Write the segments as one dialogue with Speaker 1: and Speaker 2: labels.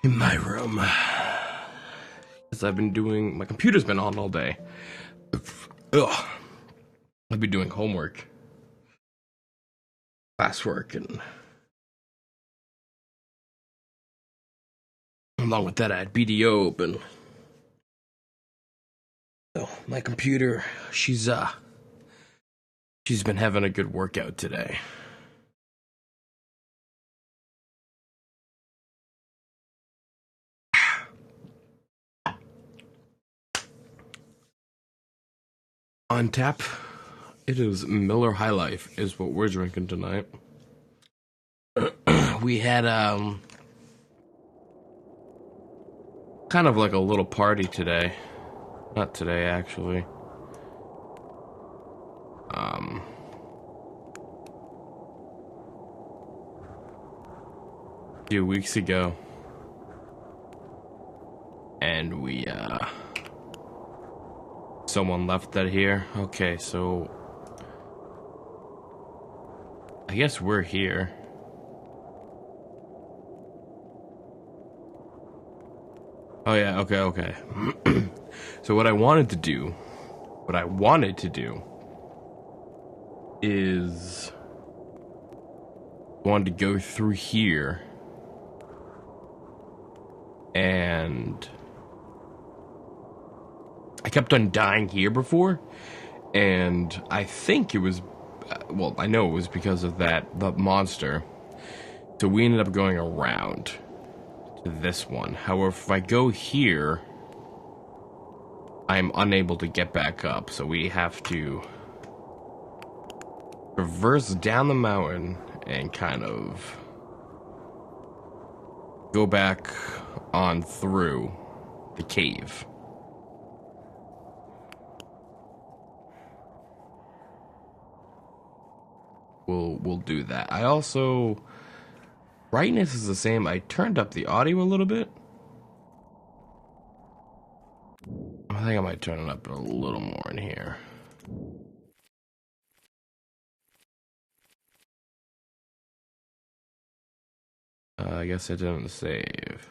Speaker 1: in my room. Because I've been doing... My computer's been on all day. Ugh. I've been doing homework. Classwork, and... Along with that, I had BDO open. So, my computer, she's been having a good workout today. On tap, it is Miller High Life, is what we're drinking tonight. We had, kind of like a little party today. Not today, actually. A few weeks ago. And we, someone left that here. Okay, so I guess we're here. Oh yeah, okay. So what I wanted to do is wanted to go through here and I kept on dying here before, and I think it was, well, I know it was because of the monster. So we ended up going around to this one. However, if I go here, I'm unable to get back up, so we have to traverse down the mountain and kind of go back on through the cave. We'll do that. I also... Brightness is the same. I turned up the audio a little bit. I think I might turn it up a little more in here. I guess I didn't save.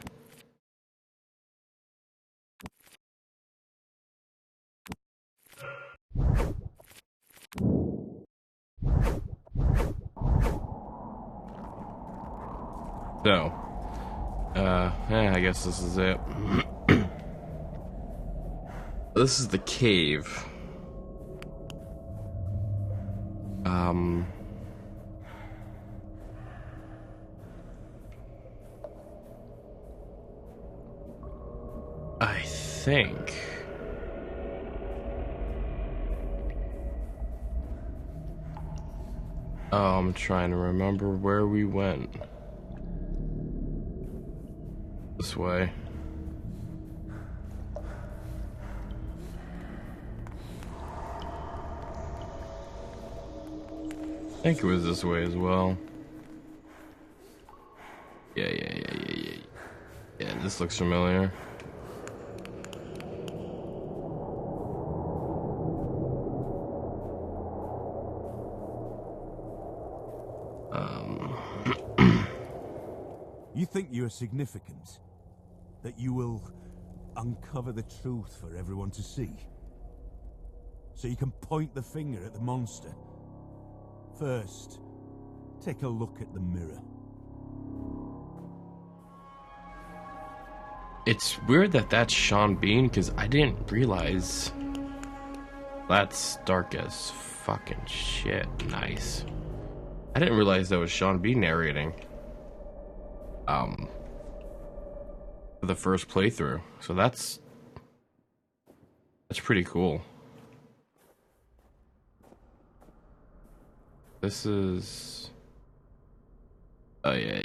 Speaker 1: So, I guess this is it. This is the cave. I think... Oh, I'm trying to remember where we went. This way. I think it was this way as well. Yeah, this looks familiar.
Speaker 2: You think you are significant? That you will uncover the truth for everyone to see? So you can point the finger at the monster? First, take a look at the mirror.
Speaker 1: It's weird that that's Sean Bean, because I didn't realize that's dark as fucking shit. Nice. I didn't realize that was Sean Bean narrating. For the first playthrough. So that's pretty cool. This is... Oh, yeah.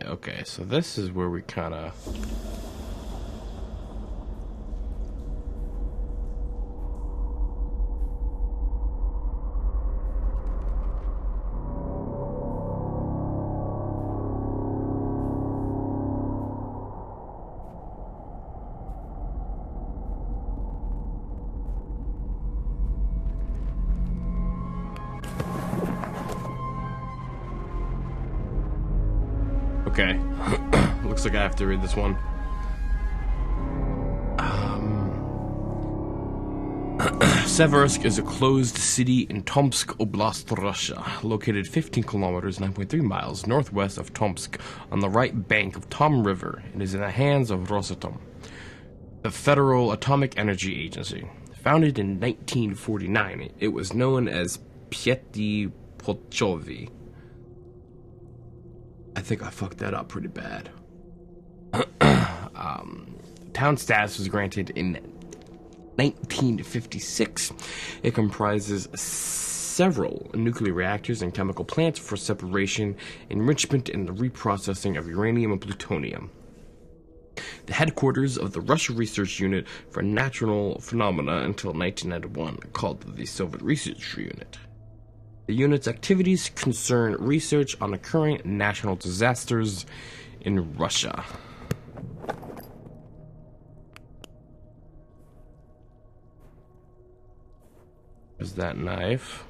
Speaker 1: Okay, so this is where we kind of... Okay. looks like I have to read this one. Seversk is a closed city in Tomsk Oblast, Russia, located 15 kilometers, 9.3 miles northwest of Tomsk on the right bank of Tom River. It is in the hands of Rosatom, the Federal Atomic Energy Agency. Founded in 1949, it was known as Pieti Pochovi. I think I fucked that up pretty bad. Town status was granted in 1956. It comprises several nuclear reactors and chemical plants for separation, enrichment, and the reprocessing of uranium and plutonium. The headquarters of the Russia Research Unit for Natural Phenomena until 1991, called the Soviet Research Unit. The unit's activities concern research on occurring national disasters in Russia. There's that knife.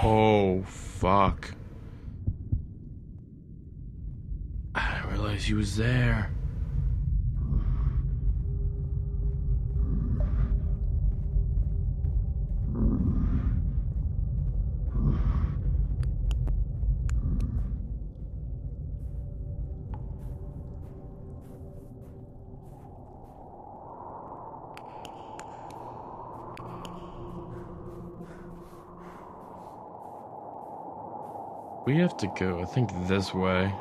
Speaker 1: Oh, fuck. I didn't realize he was there. We have to go, I think, this way.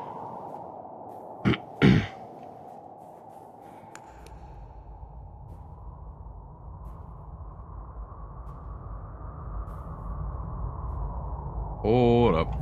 Speaker 1: Hold up.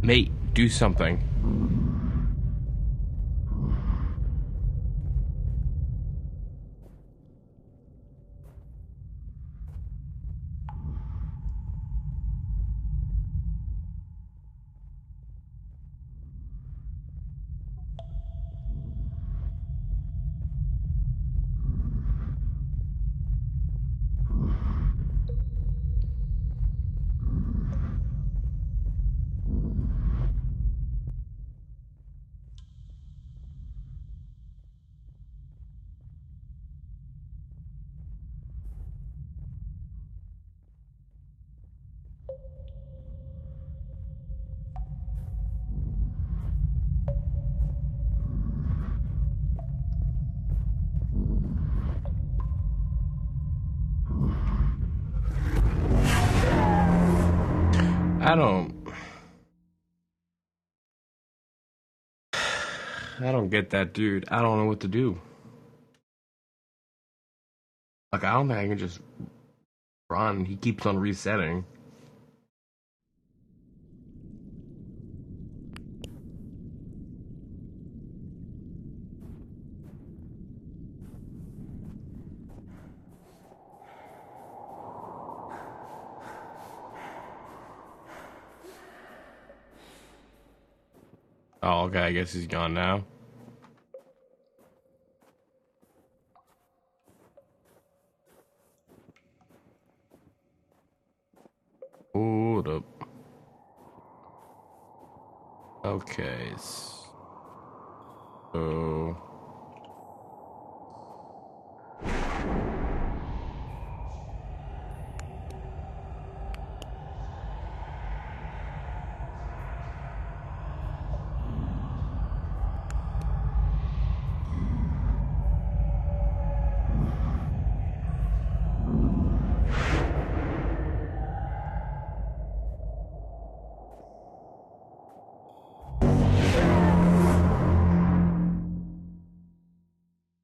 Speaker 1: Mate, do something. I don't get that dude. I don't know what to do. Like, I don't think I can just run. He keeps on resetting. Oh, okay, I guess he's gone now. Hold up. Okay, so...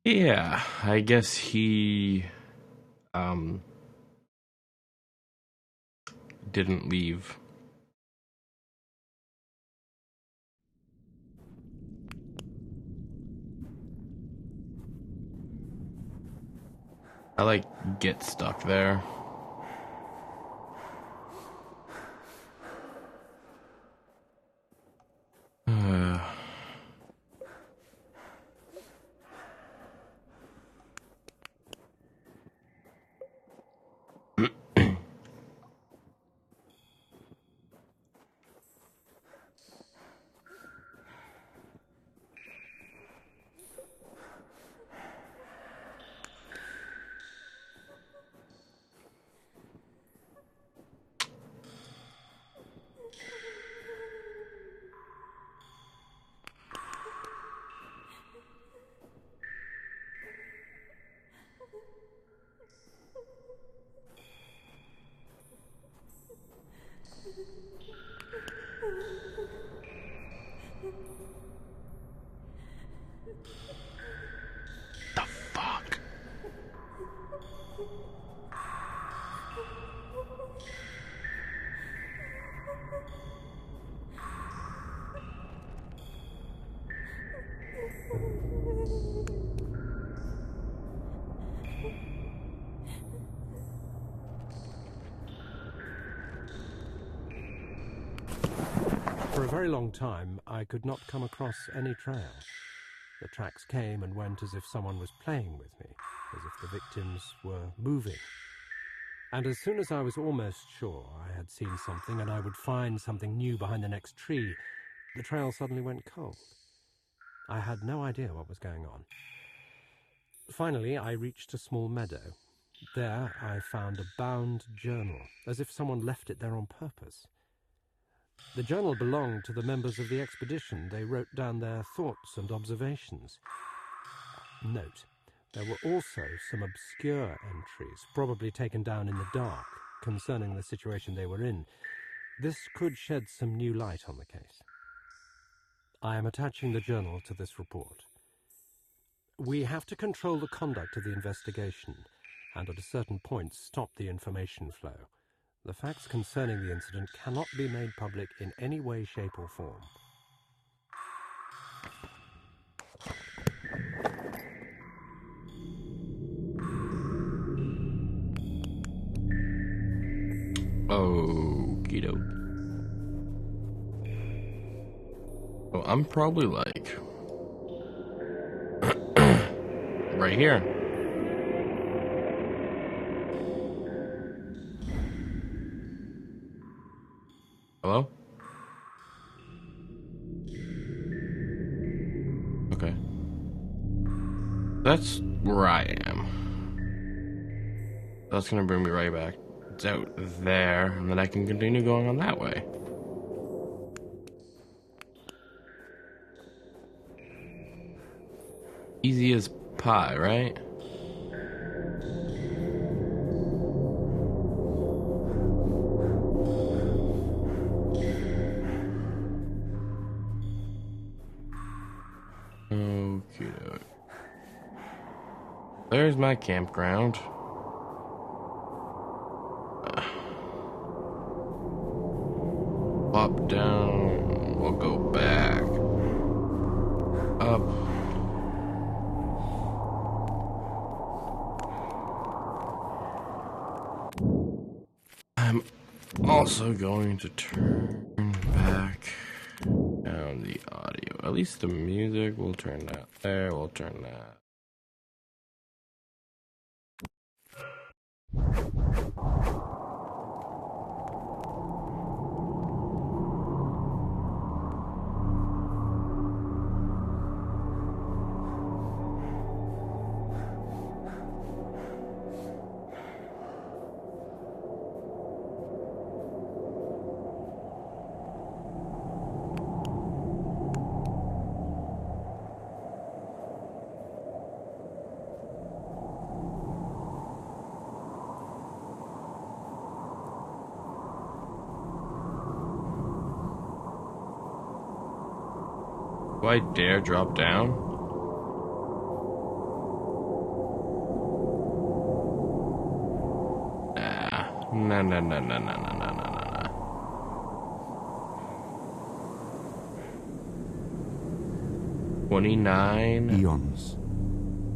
Speaker 1: Yeah, I guess he, didn't leave. I, like, get stuck there. The fuck?
Speaker 3: For a very long time, I could not come across any trail. The tracks came and went as if someone was playing with me, as if the victims were moving. And as soon as I was almost sure I had seen something and I would find something new behind the next tree, the trail suddenly went cold. I had no idea what was going on. Finally, I reached a small meadow. There, I found a bound journal, as if someone left it there on purpose. The journal belonged to the members of the expedition. They wrote down their thoughts and observations. Note, there were also some obscure entries, probably taken down in the dark, concerning the situation they were in. This could shed some new light on the case. I am attaching the journal to this report. We have to control the conduct of the investigation, and at a certain point stop the information flow. The facts concerning the incident cannot be made public in any way, shape, or form.
Speaker 1: Okie doke. Oh, I'm probably like right here. Hello? Okay. That's where I am. That's gonna bring me right back. It's out there, and then I can continue going on that way. Easy as pie, right? Okay. There's my campground. Pop down. We'll go back. Up. I'm also going to turn back down the audio. At least the music. We'll turn that there. We'll turn that. Do I dare drop down? Nah. Nah. 29.
Speaker 2: Eons.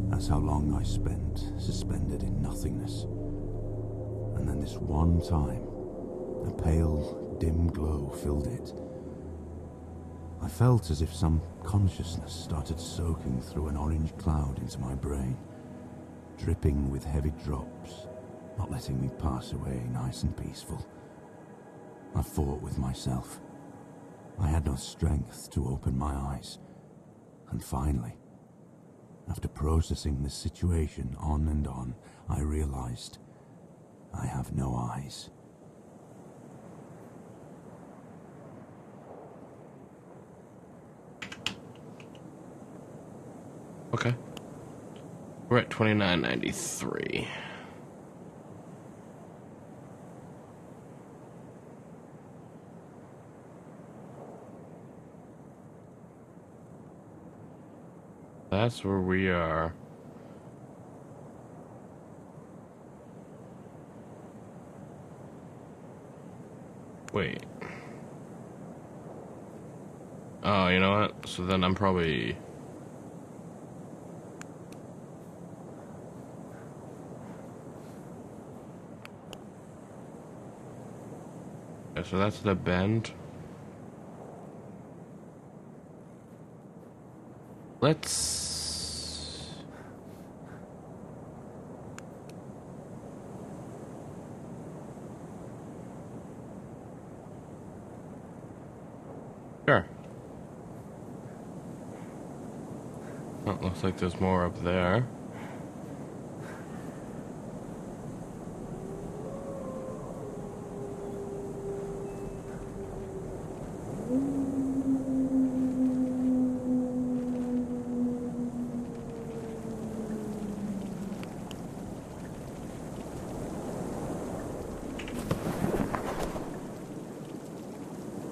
Speaker 2: That's how long I spent suspended in nothingness. And then this one time, a pale, dim glow filled it. I felt as if some consciousness started soaking through an orange cloud into my brain, dripping with heavy drops, not letting me pass away nice and peaceful. I fought with myself. I had no strength to open my eyes. And finally, after processing this situation on and on, I realized I have no eyes.
Speaker 1: Okay. We're at 29.93. That's where we are. Wait. Oh, you know what? So then I'm probably... Okay, so that's the bend. Let's... Sure. Oh, looks like there's more up there.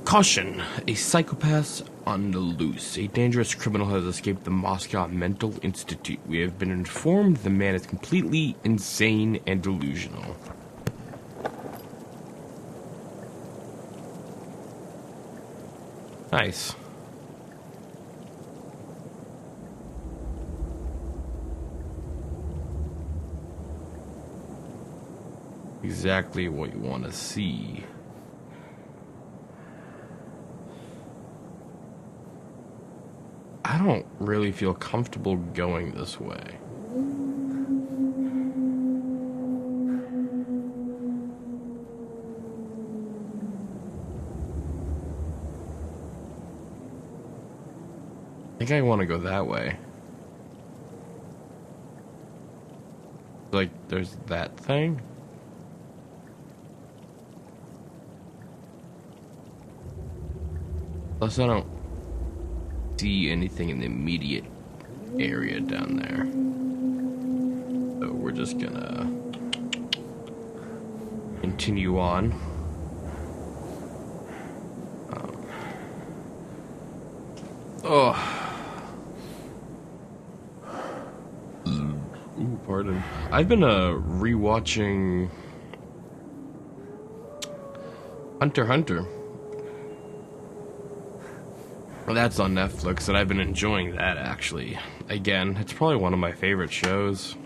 Speaker 1: Caution! A psychopath on the loose. A dangerous criminal has escaped the Moscow Mental Institute. We have been informed the man is completely insane and delusional. Nice. Exactly what you want to see. I don't really feel comfortable going this way. I think I want to go that way. Like, there's that thing? Plus, I don't see anything in the immediate area down there. So we're just gonna continue on. Ooh, pardon. I've been rewatching Hunter x Hunter. Well, that's on Netflix, and I've been enjoying that, actually. Again, it's probably one of my favorite shows.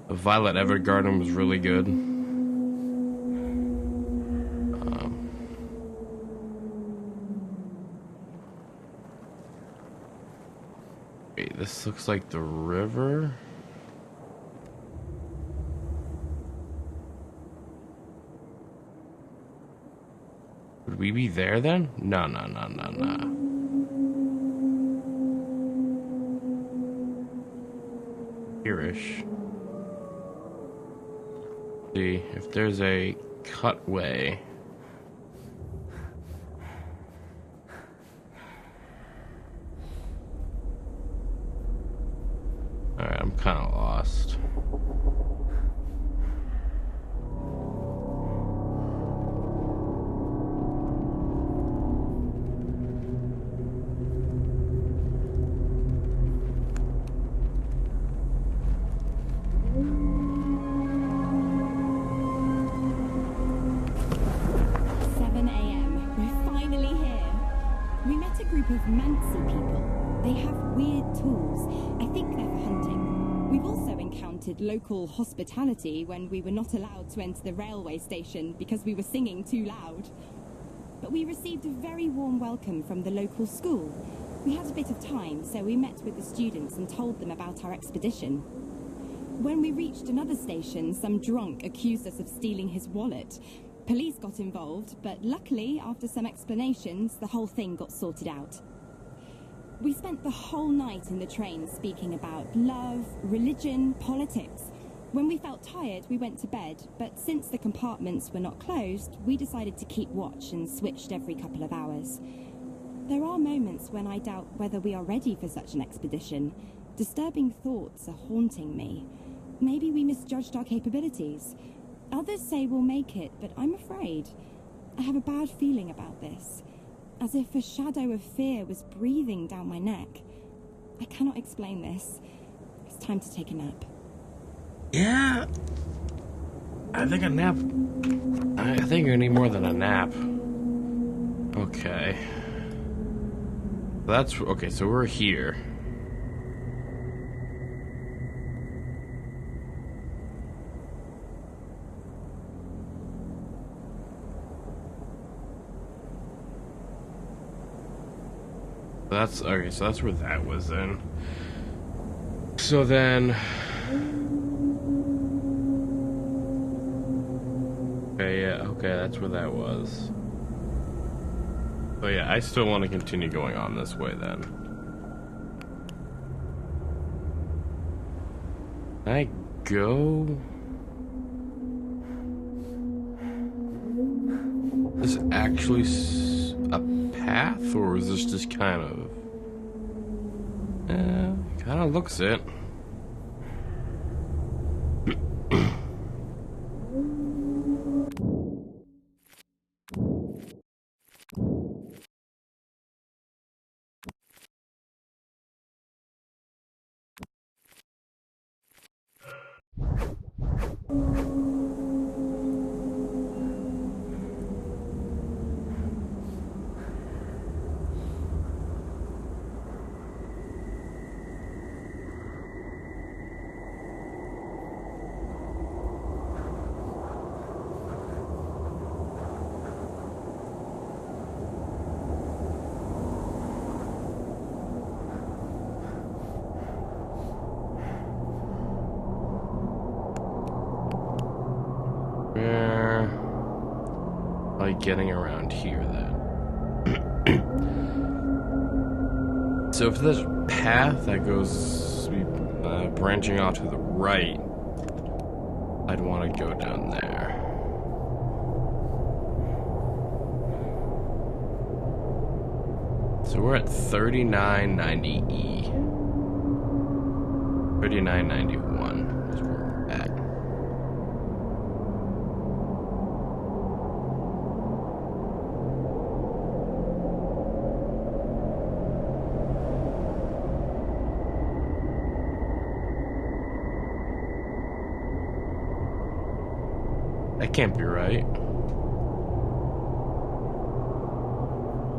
Speaker 1: Violet Evergarden was really good. Wait, this looks like the river? Would we be there then? No. Here-ish. See, if there's a cutway. Alright, I'm kind of lost.
Speaker 4: necromancy people. They have weird tools. I think they're for hunting. We've also encountered local hospitality when we were not allowed to enter the railway station because we were singing too loud. But we received a very warm welcome from the local school. We had a bit of time, so we met with the students and told them about our expedition. When we reached another station, some drunk accused us of stealing his wallet. Police got involved, but luckily, after some explanations, the whole thing got sorted out. We spent the whole night in the train speaking about love, religion, politics. When we felt tired, we went to bed, but since the compartments were not closed, we decided to keep watch and switched every couple of hours. There are moments when I doubt whether we are ready for such an expedition. Disturbing thoughts are haunting me. Maybe we misjudged our capabilities. Others say we'll make it, but I'm afraid. I have a bad feeling about this, as if a shadow of fear was breathing down my neck. I cannot explain this. It's time to take a nap.
Speaker 1: Yeah. I think a nap. I think you need more than a nap. Okay. That's okay, so we're here. That's okay, so that's where that was then. So then okay, that's where that was. So yeah, I still want to continue going on this way then. Can I go? Is this actually a path, or is this just kind of... kind of looks it. Where are you getting around here then? So if there's a path that goes branching off to the right, I'd want to go down there. So we're at 3990E. 3991 is where we're at. That can't be right.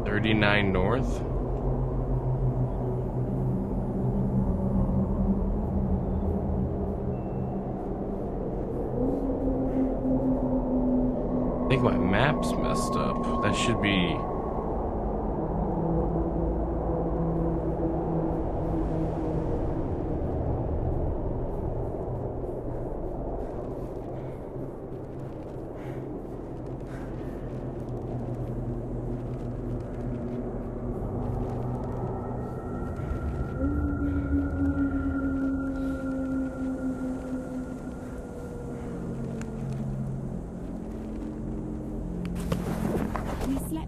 Speaker 1: 39 north? I think my map's messed up. That should be...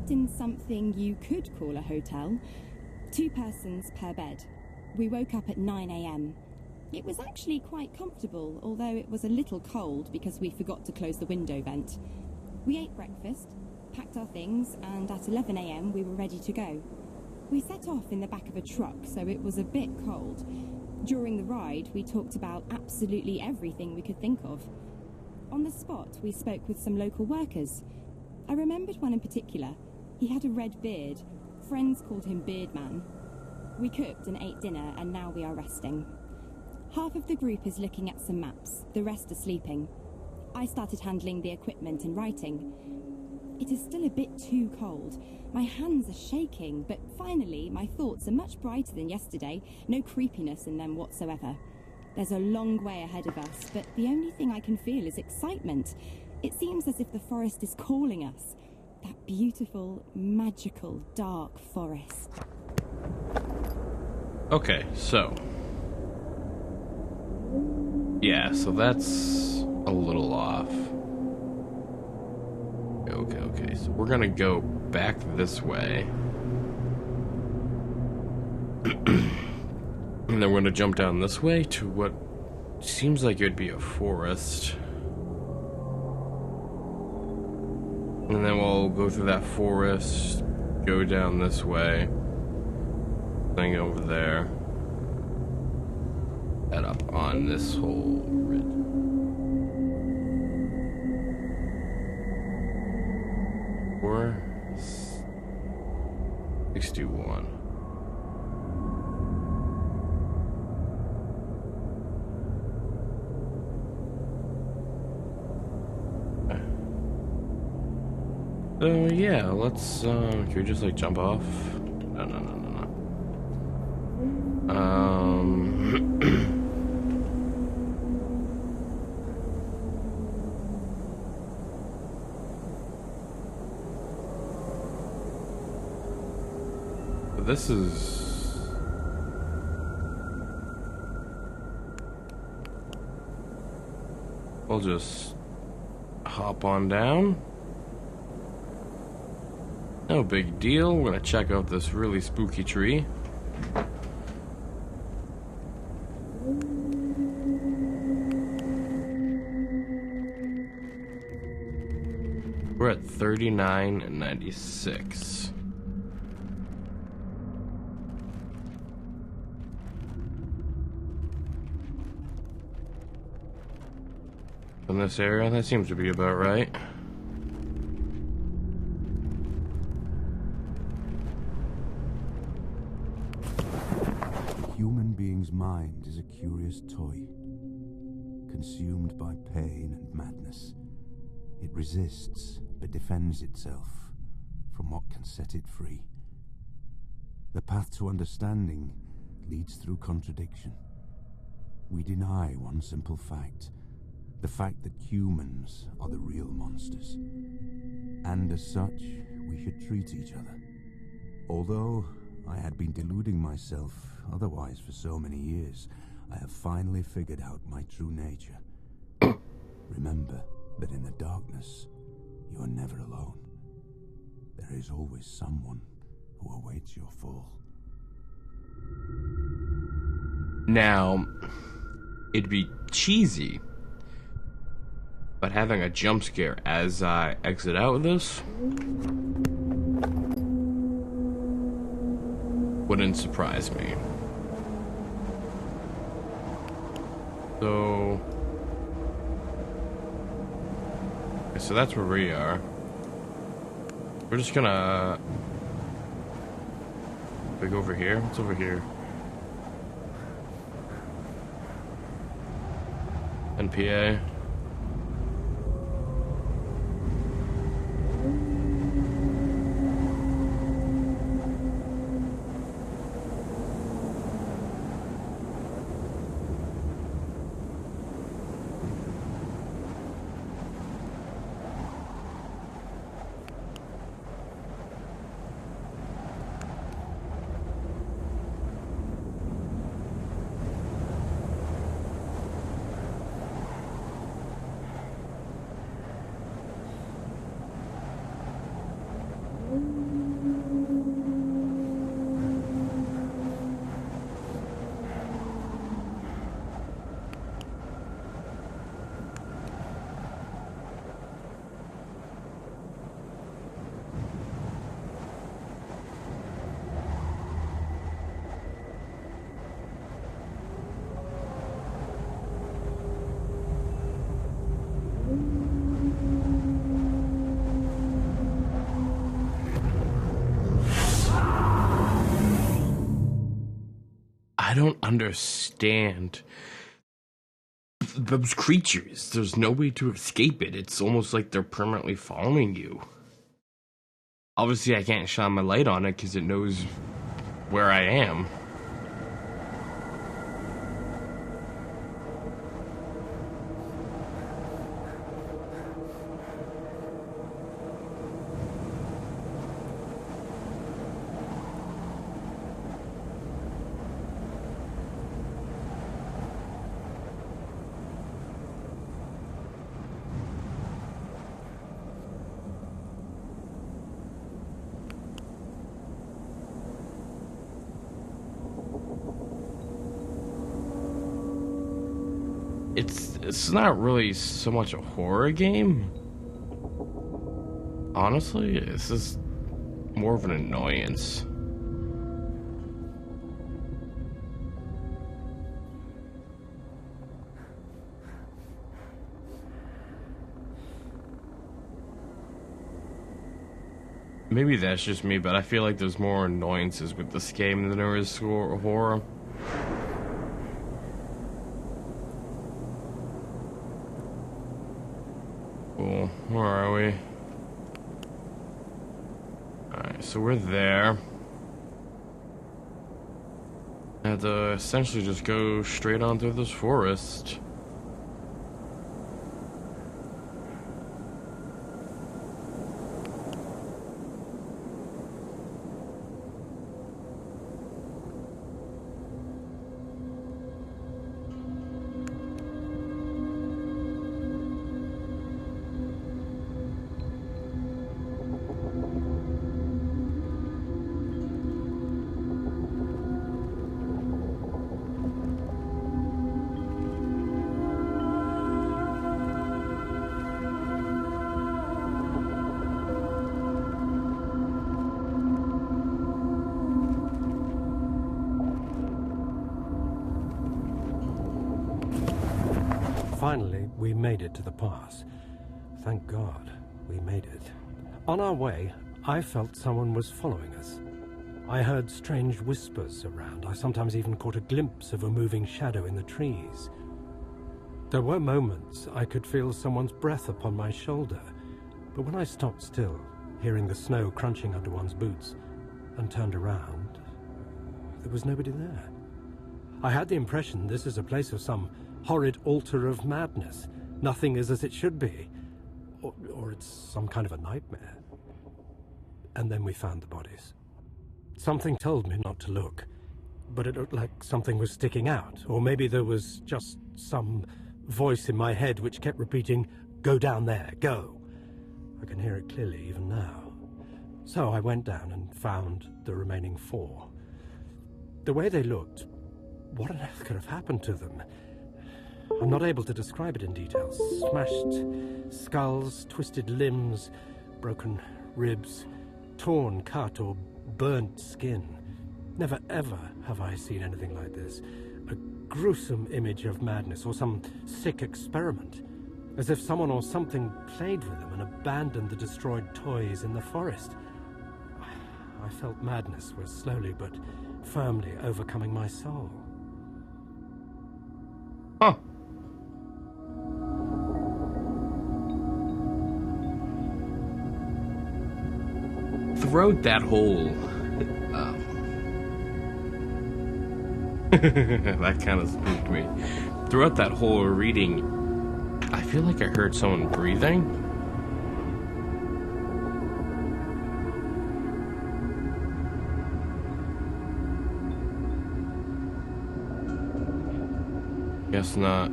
Speaker 4: In something you could call a hotel. 2 persons per bed. We woke up at 9 AM. It was actually quite comfortable, although it was a little cold because we forgot to close the window vent. We ate breakfast, packed our things, and at 11 AM we were ready to go. We set off in the back of a truck, so it was a bit cold. During the ride, we talked about absolutely everything we could think of. On the spot, we spoke with some local workers. I remembered one in particular. He had a red beard, Friends called him Beardman. We cooked and ate dinner, and now we are resting. Half of the group is looking at some maps, the rest are sleeping. I started handling the equipment and writing. It is still a bit too cold. My hands are shaking, but finally my thoughts are much brighter than yesterday. No creepiness in them whatsoever. There's a long way ahead of us, but the only thing I can feel is excitement. It seems as if the forest is calling us. That beautiful, magical, dark forest.
Speaker 1: Okay, so. Yeah, so that's a little off. Okay, so we're gonna go back this way. And then we're gonna jump down this way to what seems like it would be a forest. And then we'll go through that forest, go down this way, then go over there, head up on this whole ridge. Or 61. So yeah, let's can we just like jump off? No. This is we'll just hop on down. No big deal. We're gonna check out this really spooky tree. We're at 39.96. In this area, that seems to be about right.
Speaker 2: Human being's mind is a curious toy, consumed by pain and madness. It resists, but defends itself from what can set it free. The path to understanding leads through contradiction. We deny one simple fact, the fact that humans are the real monsters. And as such, we should treat each other. Although I had been deluding myself otherwise for so many years, I have finally figured out my true nature. Remember that in the darkness, you are never alone. There is always someone who awaits your fall.
Speaker 1: Now, it'd be cheesy, but having a jump scare as I exit out of this wouldn't surprise me. So that's where we are. We're just gonna go over here. What's over here? NPA. I don't understand those creatures. There's no way to escape it. It's almost like they're permanently following you. Obviously, I can't shine my light on it because it knows where I am. It's not really so much a horror game. Honestly, it's just more of an annoyance. Maybe that's just me, but I feel like there's more annoyances with this game than there is horror. Cool. Where are we? Alright, so we're there. I have to essentially just go straight on through this forest.
Speaker 3: Finally, we made it to the pass. Thank God, we made it. On our way, I felt someone was following us. I heard strange whispers around. I sometimes even caught a glimpse of a moving shadow in the trees. There were moments I could feel someone's breath upon my shoulder, but when I stopped still, hearing the snow crunching under one's boots, and turned around, there was nobody there. I had the impression this is a place of some horrid altar of madness. Nothing is as it should be. Or it's some kind of a nightmare. And then we found the bodies. Something told me not to look, but it looked like something was sticking out. Or maybe there was just some voice in my head which kept repeating, "Go down there, go." I can hear it clearly even now. So I went down and found the remaining 4. The way they looked, what on earth could have happened to them? I'm not able to describe it in detail. Smashed skulls, twisted limbs, broken ribs, torn, cut, or burnt skin. Never ever have I seen anything like this. A gruesome image of madness or some sick experiment. As if someone or something played with them and abandoned the destroyed toys in the forest. I felt madness was slowly but firmly overcoming my soul.
Speaker 1: Huh. Throughout that whole that kind of spooked me. Throughout that whole reading, I feel like I heard someone breathing. Guess not.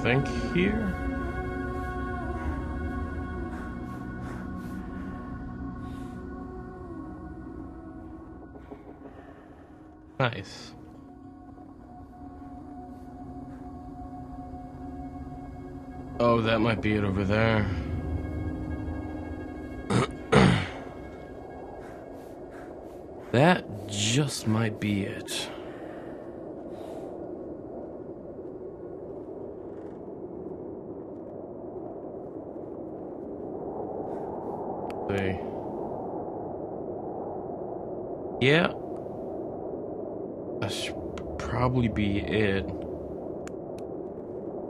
Speaker 1: think, here? Nice. Oh, that might be it over there. That just might be it. See. Yeah. That should probably be it.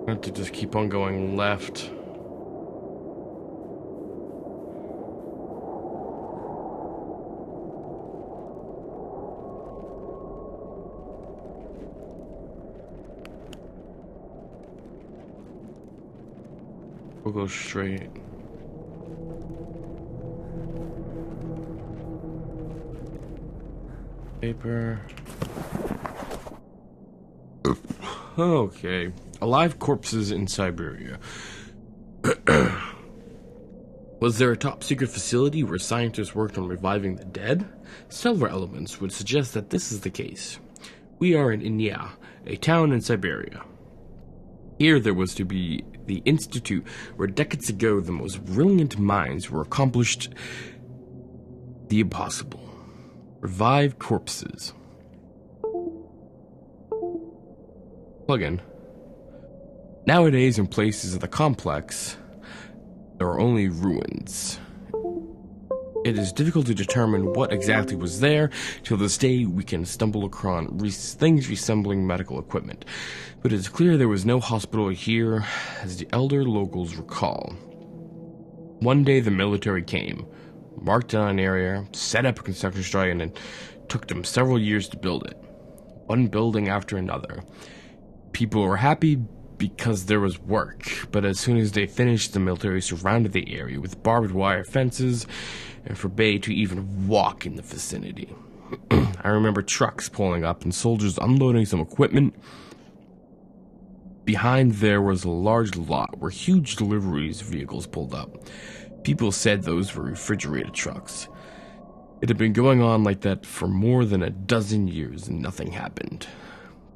Speaker 1: I have to just keep on going left. We'll go straight. Paper. Okay. Alive corpses in Siberia. Was there a top secret facility where scientists worked on reviving the dead? Several elements would suggest that this is the case. We are in Inya, a town in Siberia. Here there was to be the institute where decades ago the most brilliant minds were accomplished the impossible. Revive corpses. Plug-in. Nowadays, in places of the complex, there are only ruins. It is difficult to determine what exactly was there. Till this day, we can stumble across things resembling medical equipment. But it is clear there was no hospital here, as the elder locals recall. One day, the military came, marked down an area, set up a construction strike, and it took them several years to build it. One building after another. People were happy because there was work, but as soon as they finished, the military surrounded the area with barbed wire fences and forbade to even walk in the vicinity. I remember trucks pulling up and soldiers unloading some equipment. Behind there was a large lot where huge deliveries vehicles pulled up. People said those were refrigerated trucks. It had been going on like that for more than a dozen years and nothing happened.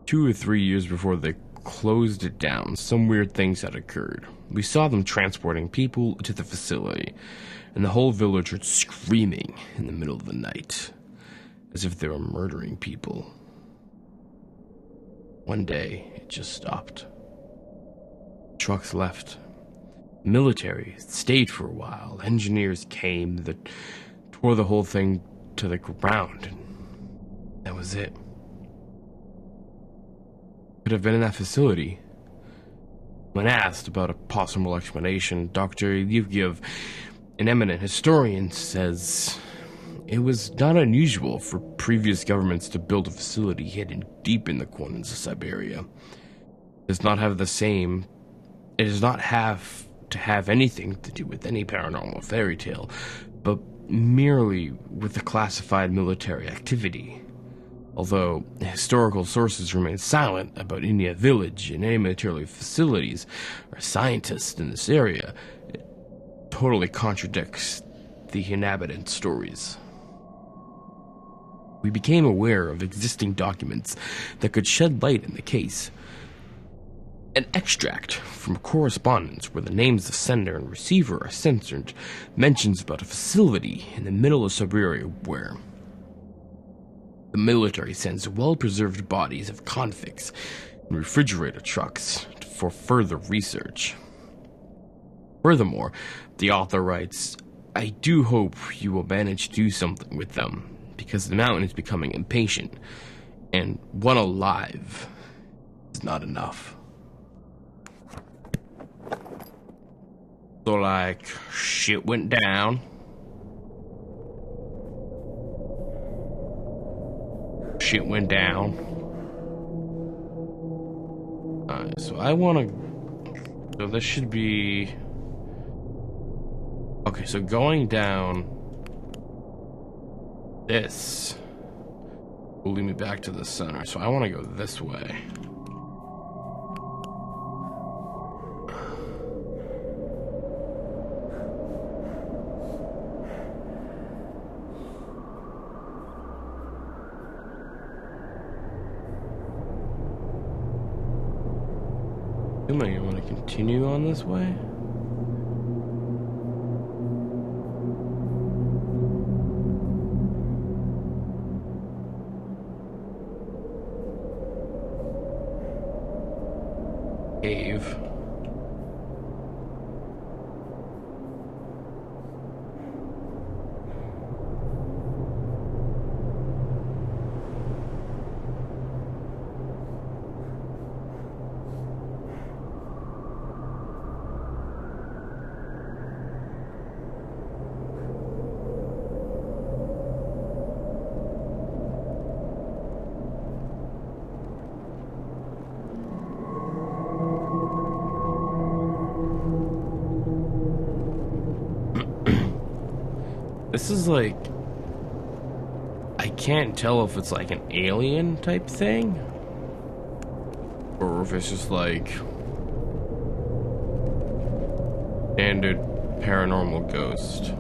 Speaker 1: 2 or 3 years before they closed it down, some weird things had occurred. We saw them transporting people to the facility, and the whole village heard screaming in the middle of the night, as if they were murdering people. One day, it just stopped. Trucks left. Military stayed for a while. Engineers came that tore the whole thing to the ground, and that was it. Could have been in that facility. When asked about a possible explanation, Dr. Yevgev, an eminent historian, says it was not unusual for previous governments to build a facility hidden deep in the corners of Siberia. It does not have to have anything to do with any paranormal fairy tale, but merely with the classified military activity. Although historical sources remain silent about Inya village and any military facilities or scientists in this area, it totally contradicts the inhabitant stories. We became aware of existing documents that could shed light in the case. An extract from correspondence where the names of sender and receiver are censored mentions about a facility in the middle of Siberia where the military sends well-preserved bodies of convicts in refrigerator trucks for further research. Furthermore, the author writes, I do hope you will manage to do something with them, because the mountain is becoming impatient, and one alive is not enough. So, like, shit went down. Shit went down. So I want to... So this should be... Okay, so going down... This will lead me back to the center. So I want to go this way. Am I going to continue on this way? Cave. This is like, I can't tell if it's like an alien type thing or if it's just like standard paranormal ghost.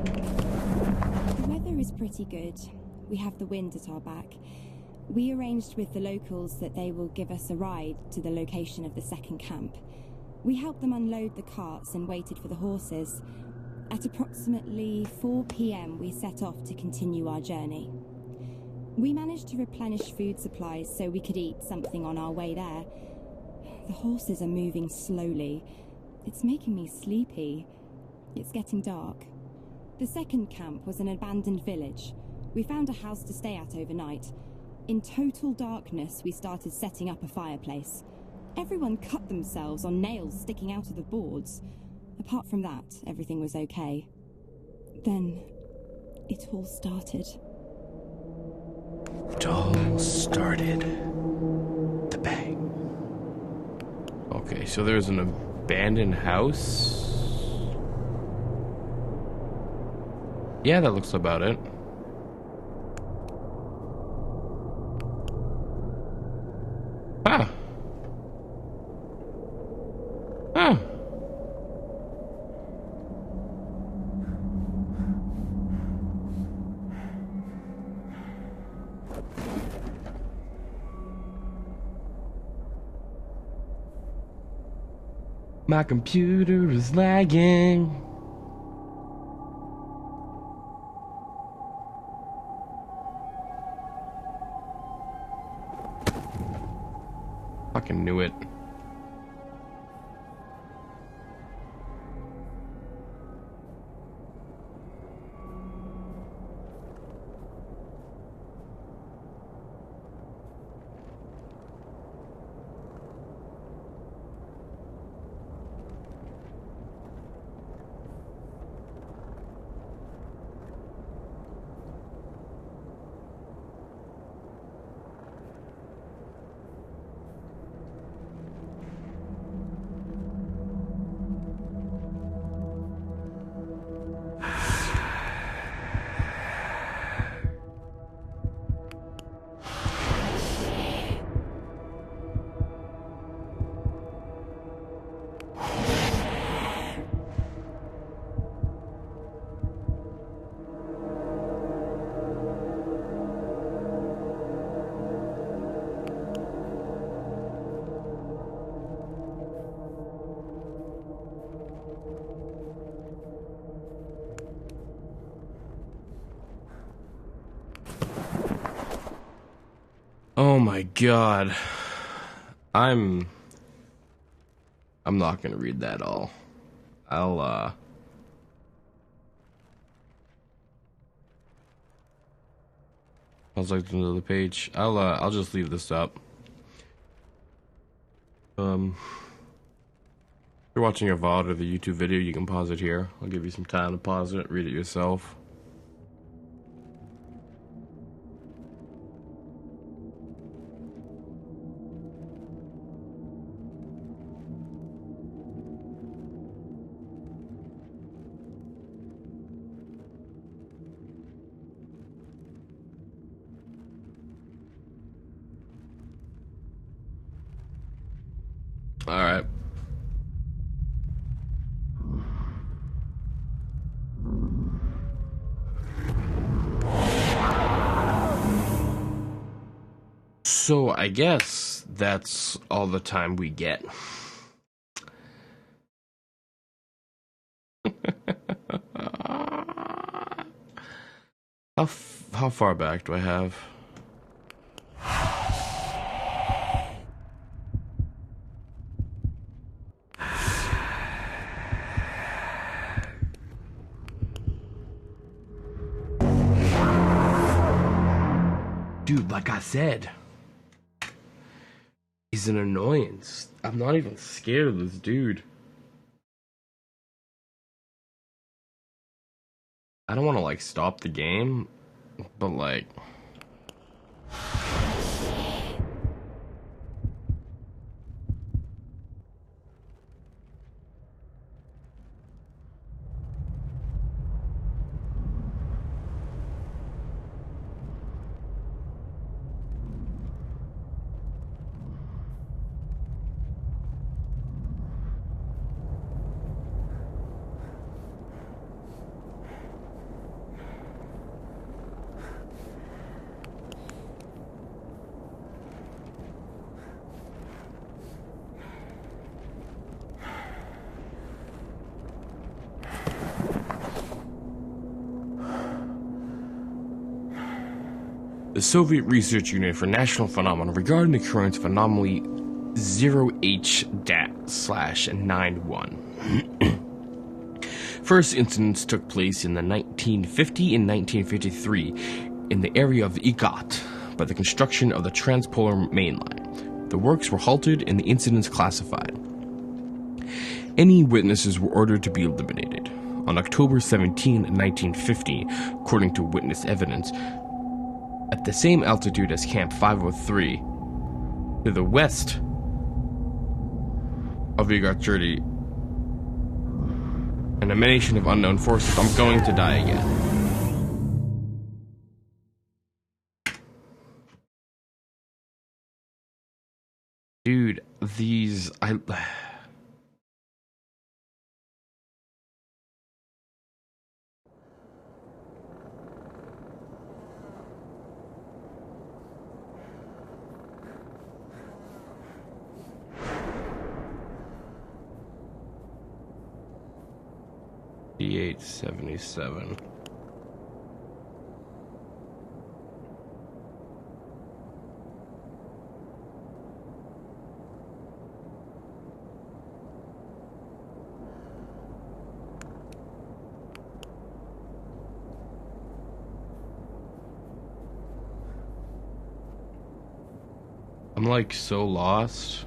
Speaker 4: The weather is pretty good. We have the wind at our back. We arranged with the locals that they will give us a ride to the location of the second camp. We helped them unload the carts and waited for the horses. At approximately 4 p.m, we set off to continue our journey. We managed to replenish food supplies so we could eat something on our way there. The horses are moving slowly. It's making me sleepy. It's getting dark. The second camp was an abandoned village. We found a house to stay at overnight. In total darkness, we started setting up a fireplace. Everyone cut themselves on nails sticking out of the boards. Apart from that, everything was okay. Then, it all started.
Speaker 1: It all started. The bang. Okay, so there's an abandoned house. Yeah, that looks about it. Ah. Ah. My computer is lagging. Fucking knew it. Oh my god. I'm not gonna read that all. I was like to the page. I'll just leave this up. If you're watching a VOD or the YouTube video, you can pause it here. I'll give you some time to pause it, read it yourself. All right. So I guess that's all the time we get. How far back do I have? Dude, like I said, he's an annoyance. I'm not even scared of this dude. I don't want to, like, stop the game, but, like... The Soviet Research Unit for National Phenomena regarding the occurrence of anomaly 0H-/91. First incidents took place in the 1950 and 1953 in the area of Igat by the construction of the transpolar mainline. The works were halted and the incidents classified. Any witnesses were ordered to be eliminated. On October 17, 1950, according to witness evidence, at the same altitude as Camp 503, to the west of Igat, an emanation of unknown forces. I'm going to die again. Dude, these... D877. I'm like so lost.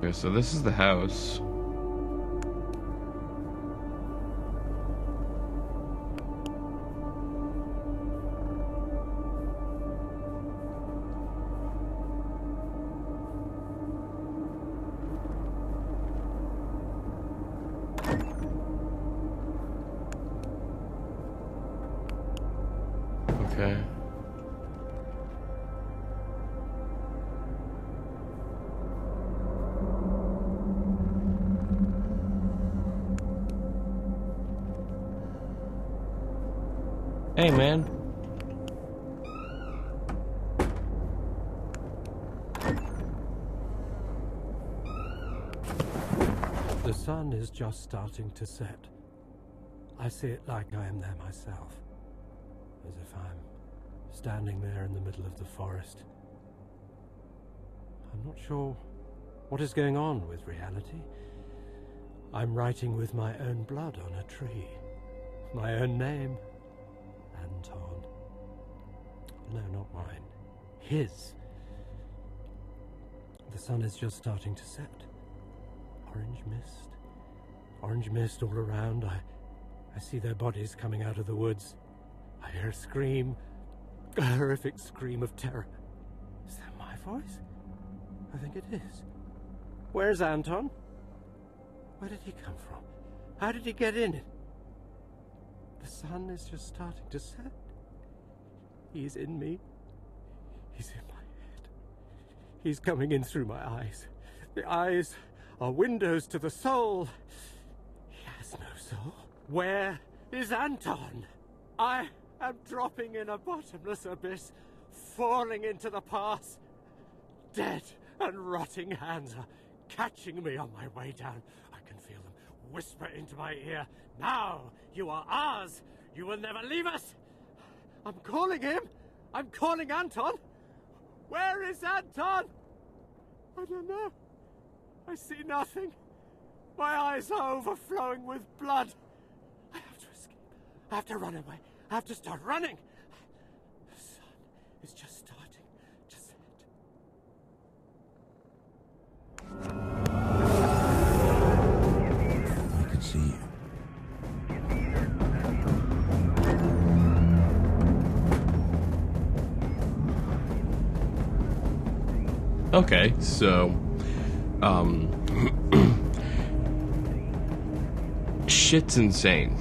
Speaker 1: Okay, so this is the house. Okay. Hey, man.
Speaker 3: The sun is just starting to set. I see it like I am there myself, as if I'm standing there in the middle of the forest. I'm not sure what is going on with reality. I'm writing with my own blood on a tree, my own name. Anton. No, not mine. His. The sun is just starting to set. Orange mist. Orange mist all around. I see their bodies coming out of the woods. I hear a scream. A horrific scream of terror. Is that my voice? I think it is. Where's Anton? Where did he come from? How did he get in? The sun is just starting to set. He's in me. He's in my head. He's coming in through my eyes. The eyes are windows to the soul. He has no soul. So, where is Anton? I am dropping in a bottomless abyss, falling into the past. Dead and rotting hands are catching me on my way down. I can feel them whisper into my ear. Now, you are ours. You will never leave us. I'm calling him. I'm calling Anton. Where is Anton? I don't know. I see nothing. My eyes are overflowing with blood. I have to escape. I have to run away. I have to start running. The sun is just starting to set.
Speaker 2: I can see you.
Speaker 1: Okay, so, shit's insane.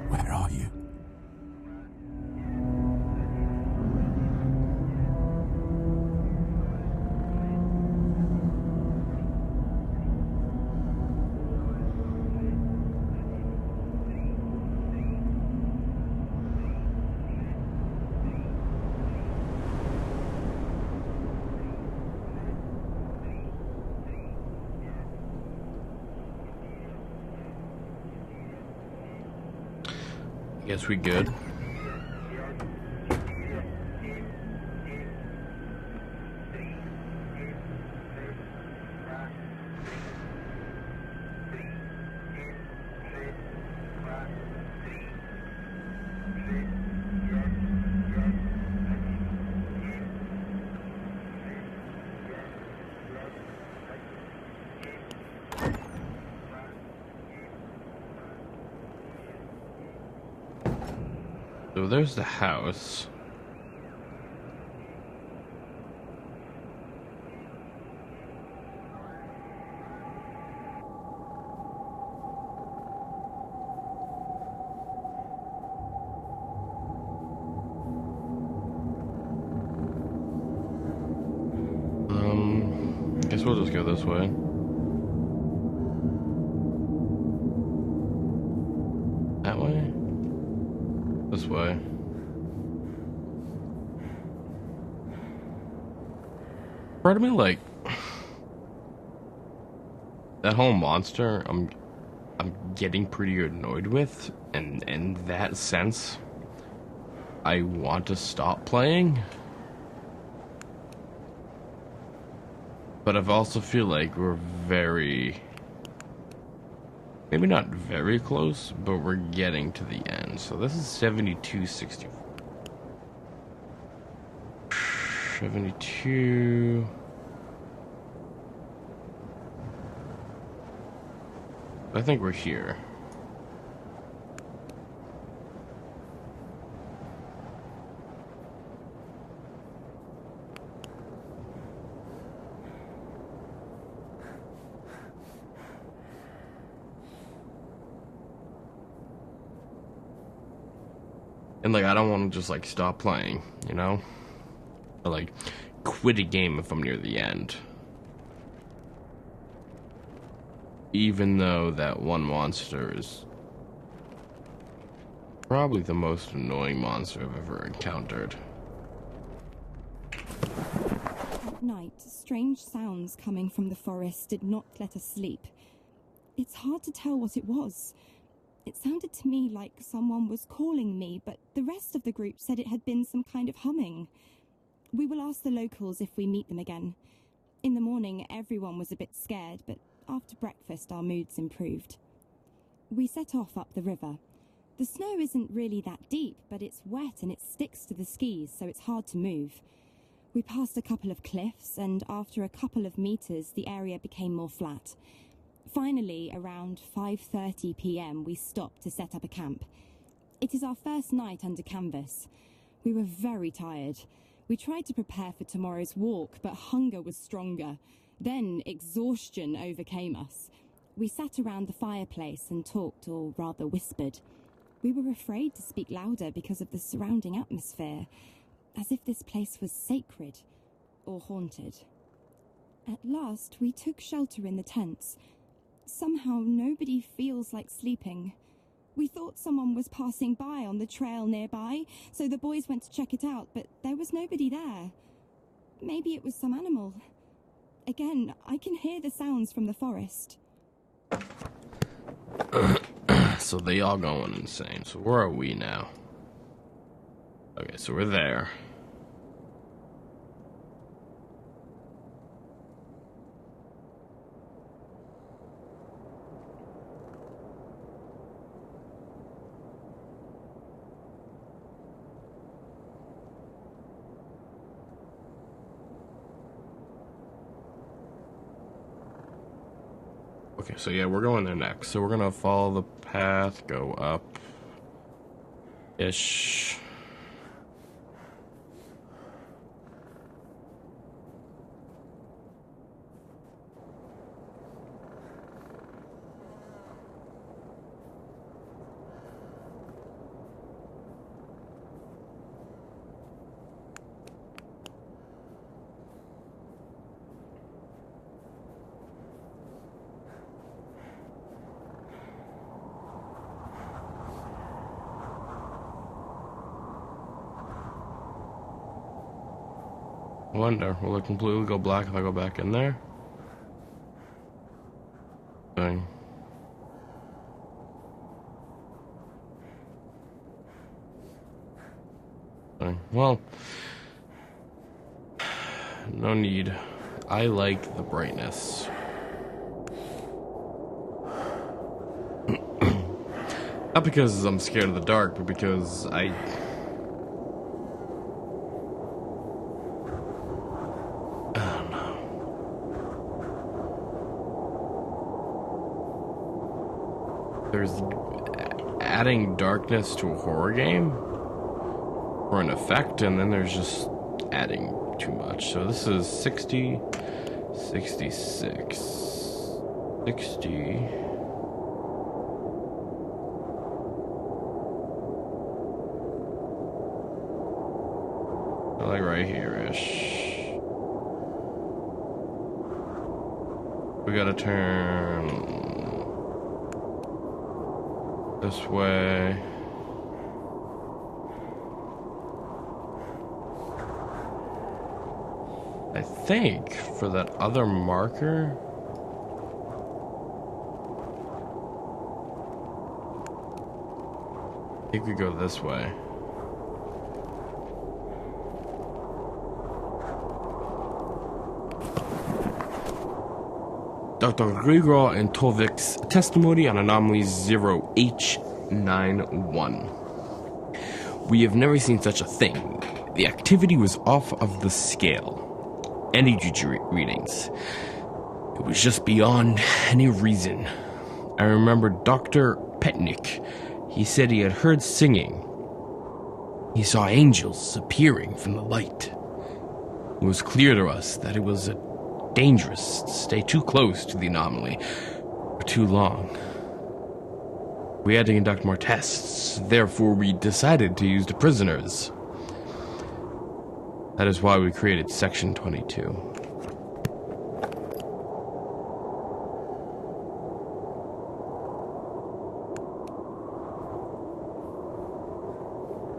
Speaker 2: Where are you?
Speaker 1: Guess we good. So there's the house. I guess we'll just go this way. That way? This way. Part of me, like, that whole monster, I'm getting pretty annoyed with, and in that sense, I want to stop playing. But I also feel like we're very, maybe not very close, but we're getting to the end. So this is 7264. 72. I think we're here. And, like, I don't want to just, like, stop playing, you know? Or, like, quit a game if I'm near the end. Even though that one monster is probably the most annoying monster I've ever encountered.
Speaker 4: At night, strange sounds coming from the forest did not let us sleep. It's hard to tell what it was. It sounded to me like someone was calling me, but the rest of the group said it had been some kind of humming. We will ask the locals if we meet them again. In the morning, everyone was a bit scared, but after breakfast, our moods improved. We set off up the river. The snow isn't really that deep, but it's wet and it sticks to the skis, so it's hard to move. We passed a couple of cliffs, and after a couple of meters, the area became more flat. Finally, around 5:30 p.m., we stopped to set up a camp. It is our first night under canvas. We were very tired. We tried to prepare for tomorrow's walk, but hunger was stronger. Then exhaustion overcame us. We sat around the fireplace and talked, or rather whispered. We were afraid to speak louder because of the surrounding atmosphere, as if this place was sacred or haunted. At last, we took shelter in the tents. Somehow, nobody feels like sleeping. We thought someone was passing by on the trail nearby, so the boys went to check it out, but there was nobody there. Maybe it was some animal. Again, I can hear the sounds from the forest.
Speaker 1: So they all going insane. So where are we now? Okay, so we're there. Okay, so yeah, we're going there next. So we're gonna follow the path, go up-ish. I wonder, will it completely go black if I go back in there? Dang. Dang. Well, no need. I like the brightness. Not because I'm scared of the dark, but because I don't know. There's adding darkness to a horror game for an effect, and then there's just adding too much. So this is 60, 66, 60. Like right here-ish. We gotta turn this way. I think for that other marker, I think we go this way. Dr. Grigor and Tovik's testimony on anomaly 0H91. We have never seen such a thing. The activity was off of the scale. Energy readings. It was just beyond any reason. I remember Dr. Petnik. He said he had heard singing. He saw angels appearing from the light. It was clear to us that it was dangerous to stay too close to the anomaly for too long. We had to conduct more tests, therefore we decided to use the prisoners. That is why we created Section 22.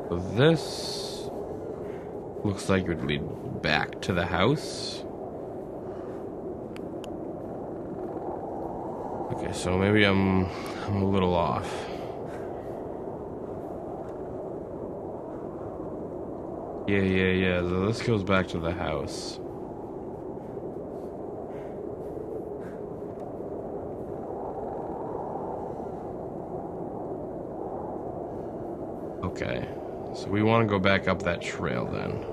Speaker 1: So this looks like it would lead back to the house. Okay, so maybe I'm a little off. Yeah. So this goes back to the house. Okay, so we want to go back up that trail then.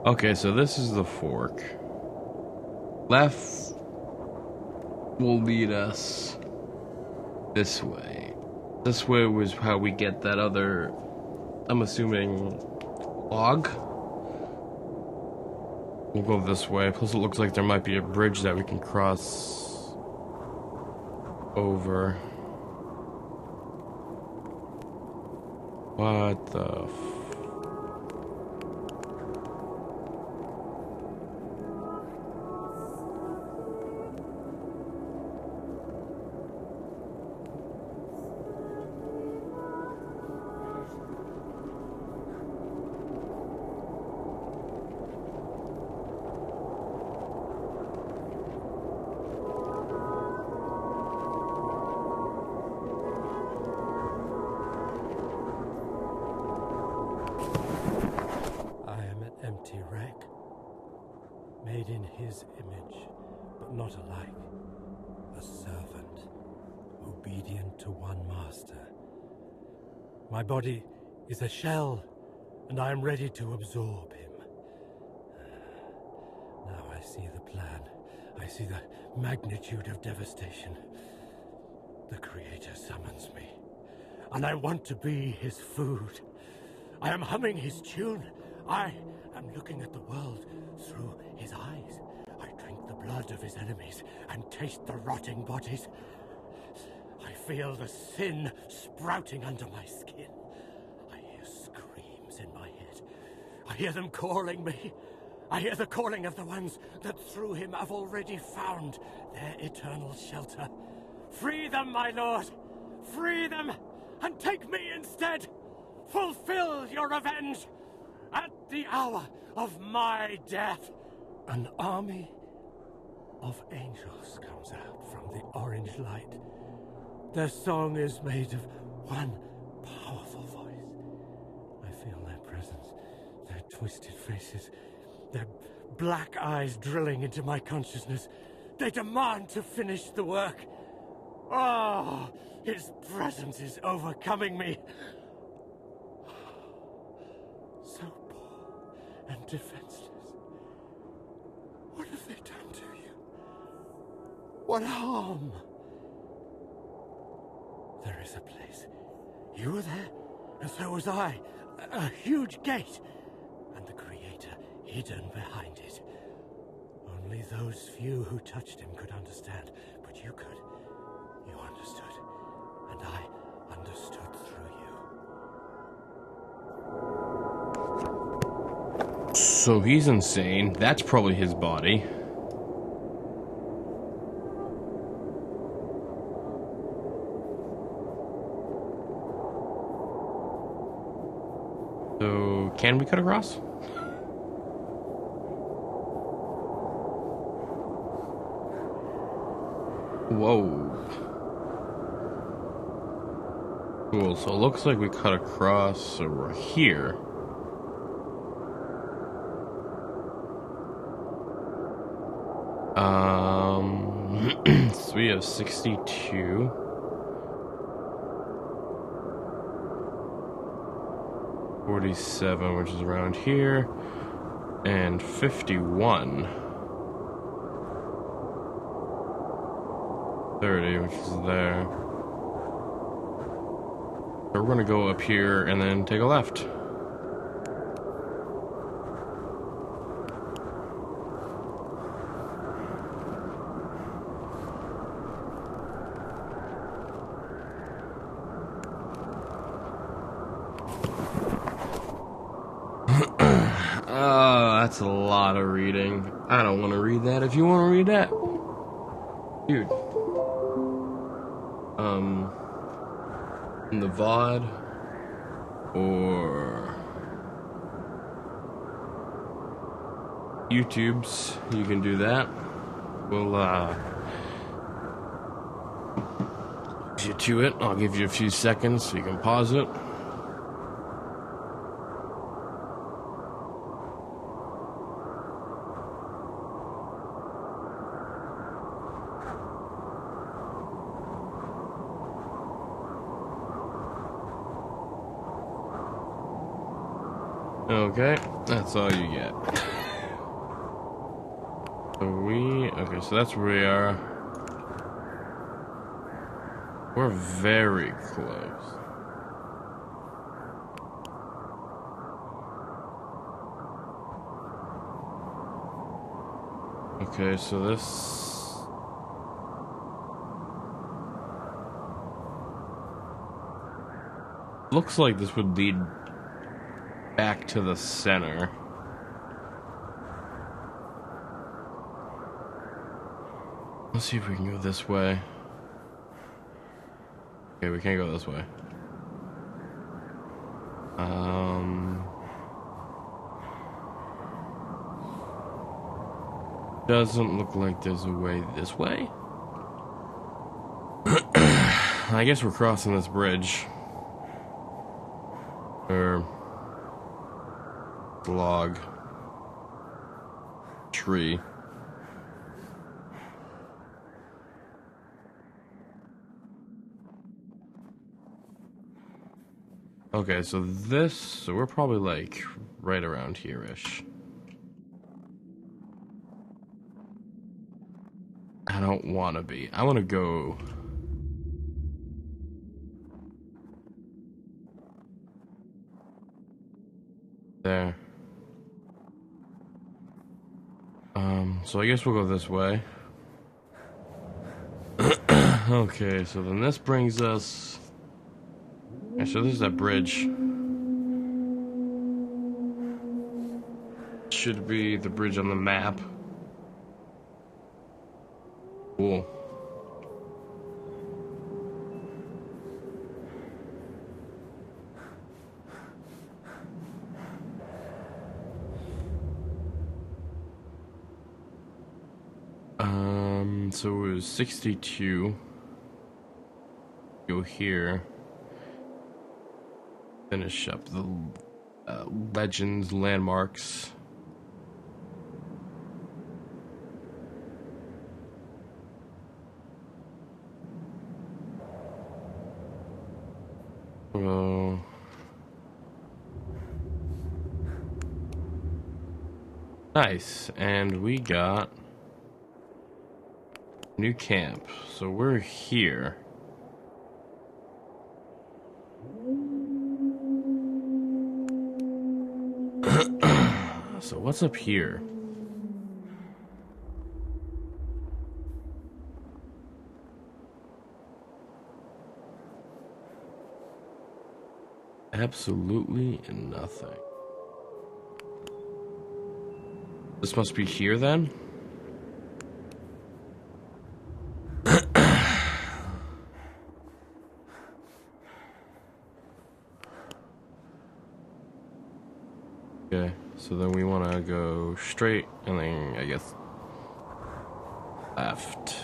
Speaker 1: Okay, so this is the fork. Left will lead us this way. This way was how we get that other I'm assuming log. We'll go this way. Plus it looks like there might be a bridge that we can cross over. What the
Speaker 3: empty wreck, made in his image, but not alike. A servant, obedient to one master. My body is a shell, and I am ready to absorb him. Now I see the plan. I see the magnitude of devastation. The Creator summons me, and I want to be his food. I am humming his tune. I am looking at the world through his eyes. I drink the blood of his enemies and taste the rotting bodies. I feel the sin sprouting under my skin. I hear screams in my head. I hear them calling me. I hear the calling of the ones that through him have already found their eternal shelter. Free them, my lord! Free them, and take me instead! Fulfill your revenge! At the hour of my death, an army of angels comes out from the orange light. Their song is made of one powerful voice. I feel their presence, their twisted faces, their black eyes drilling into my consciousness. They demand to finish the work. Oh, his presence is overcoming me. So poor and defenseless. What have they done to you? What harm? There is a place. You were there, and so was I. A huge gate, and the Creator hidden behind it. Only those few who touched him could understand, but you could. You understood, and I understood through you.
Speaker 1: So he's insane. That's probably his body. So, can we cut across? Whoa. Cool, so it looks like we cut across, so we're here. So we have 62. 47, which is around here, and 51. 30, which is there. So we're gonna go up here and then take a left. That's a lot of reading. I don't want to read that. If you want to read that, dude. In the VOD or YouTube's, you can do that. We'll get you to it. I'll give you a few seconds so you can pause it. Okay, that's all you get. Okay, so that's where we are. We're very close. Okay, so this... looks like this would lead back to the center. Let's see if we can go this way. Okay, we can't go this way. Doesn't look like there's a way this way. I guess we're crossing this bridge. Or log. Tree. Okay, so we're probably like right around here-ish. I don't want to be. I want to go... there. So I guess we'll go this way. Okay, so then this brings us... okay, so this is that bridge. Should be the bridge on the map. Cool. So it was 62. Go here. Finish up the legends, landmarks. Nice, and we got new camp. So we're here. So what's up here? Absolutely nothing. This must be here then? Okay, so then we want to go straight and then I guess left.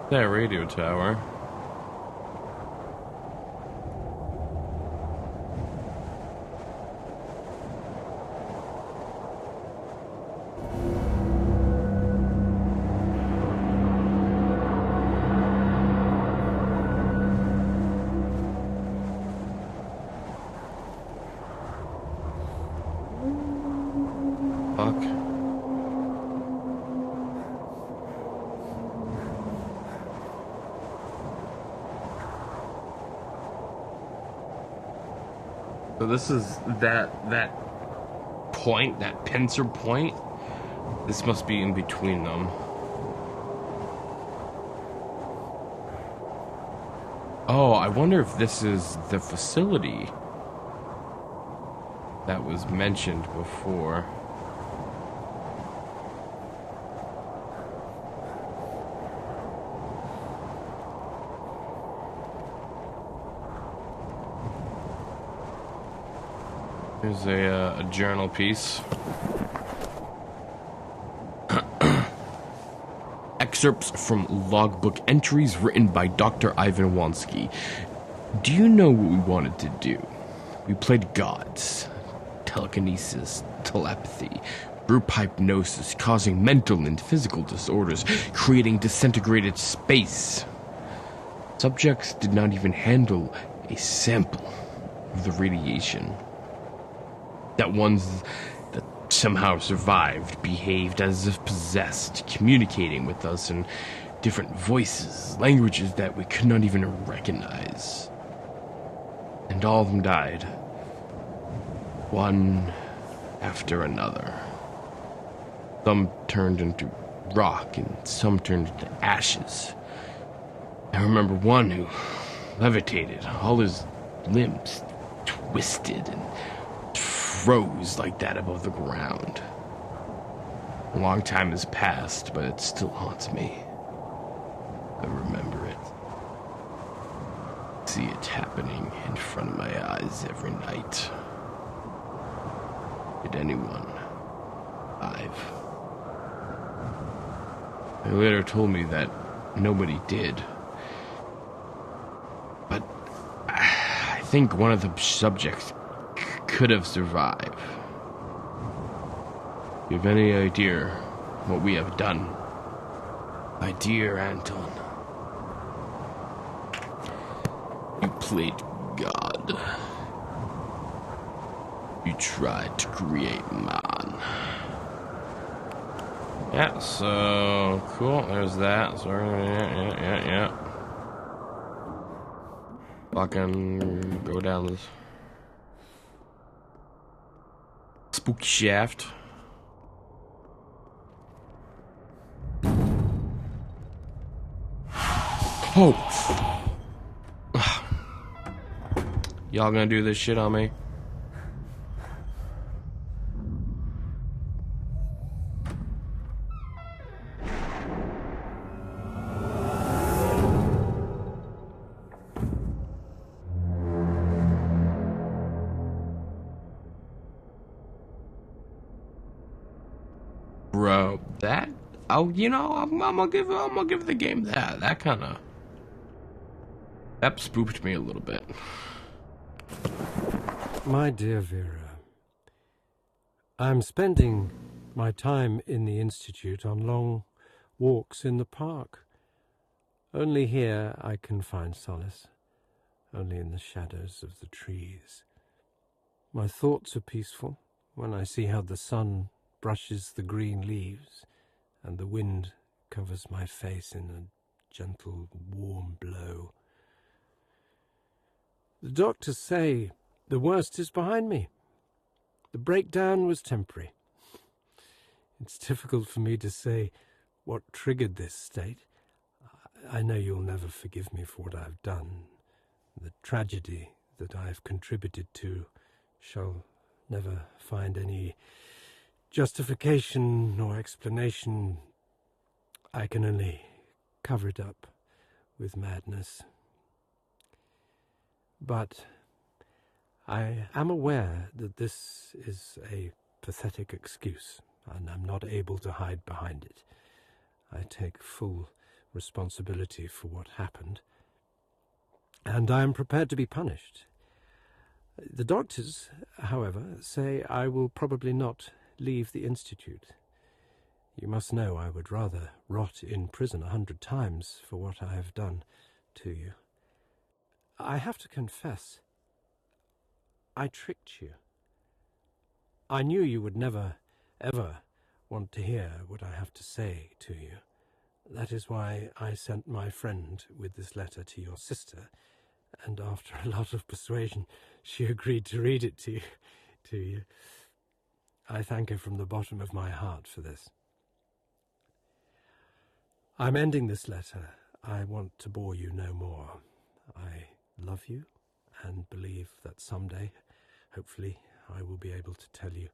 Speaker 1: That radio tower. Fuck. So this is that point, that pincer point. This must be in between them. Oh, I wonder if this is the facility that was mentioned before. Here's a journal piece. Excerpts from logbook entries written by Dr. Ivan Wansky. Do you know what we wanted to do? We played gods. Telekinesis, telepathy, group hypnosis, causing mental and physical disorders, creating disintegrated space. Subjects did not even handle a sample of the radiation. That ones that somehow survived behaved as if possessed, communicating with us and different voices, languages that we could not even recognize. And all of them died, one after another. Some turned into rock and some turned into ashes. I remember one who levitated, all his limbs twisted and froze like that above the ground. A long time has passed, but it still haunts me. I remember it. See it happening in front of my eyes every night. Did anyone alive? They later told me that nobody did. But I think one of the subjects could have survived. You have any idea what we have done? My dear Anton, you played God. You tried to create man. Yeah, so cool. There's that. So yeah. Fucking go down this spooky shaft. Oh! Y'all gonna do this shit on me? Bro, that I'm gonna give the game that kind of that spooked me a little bit.
Speaker 3: My dear Vera, I'm spending my time in the Institute on long walks in the park. Only here I can find solace, only in the shadows of the trees. My thoughts are peaceful when I see how the sun brushes the green leaves and the wind covers my face in a gentle, warm blow. The doctors say the worst is behind me. The breakdown was temporary. It's difficult for me to say what triggered this state. I know you'll never forgive me for what I've done. The tragedy that I've contributed to shall never find any justification or explanation. I can only cover it up with madness. But I am aware that this is a pathetic excuse, and I'm not able to hide behind it. I take full responsibility for what happened, and I am prepared to be punished. The doctors, however, say I will probably not leave the Institute. You must know I would rather rot in prison 100 times for what I have done to you. I have to confess, I tricked you. I knew you would never, ever want to hear what I have to say to you. That is why I sent my friend with this letter to your sister, and after a lot of persuasion, she agreed to read it to you. I thank her from the bottom of my heart for this. I'm ending this letter. I want to bore you no more. I love you and believe that someday, hopefully, I will be able to tell you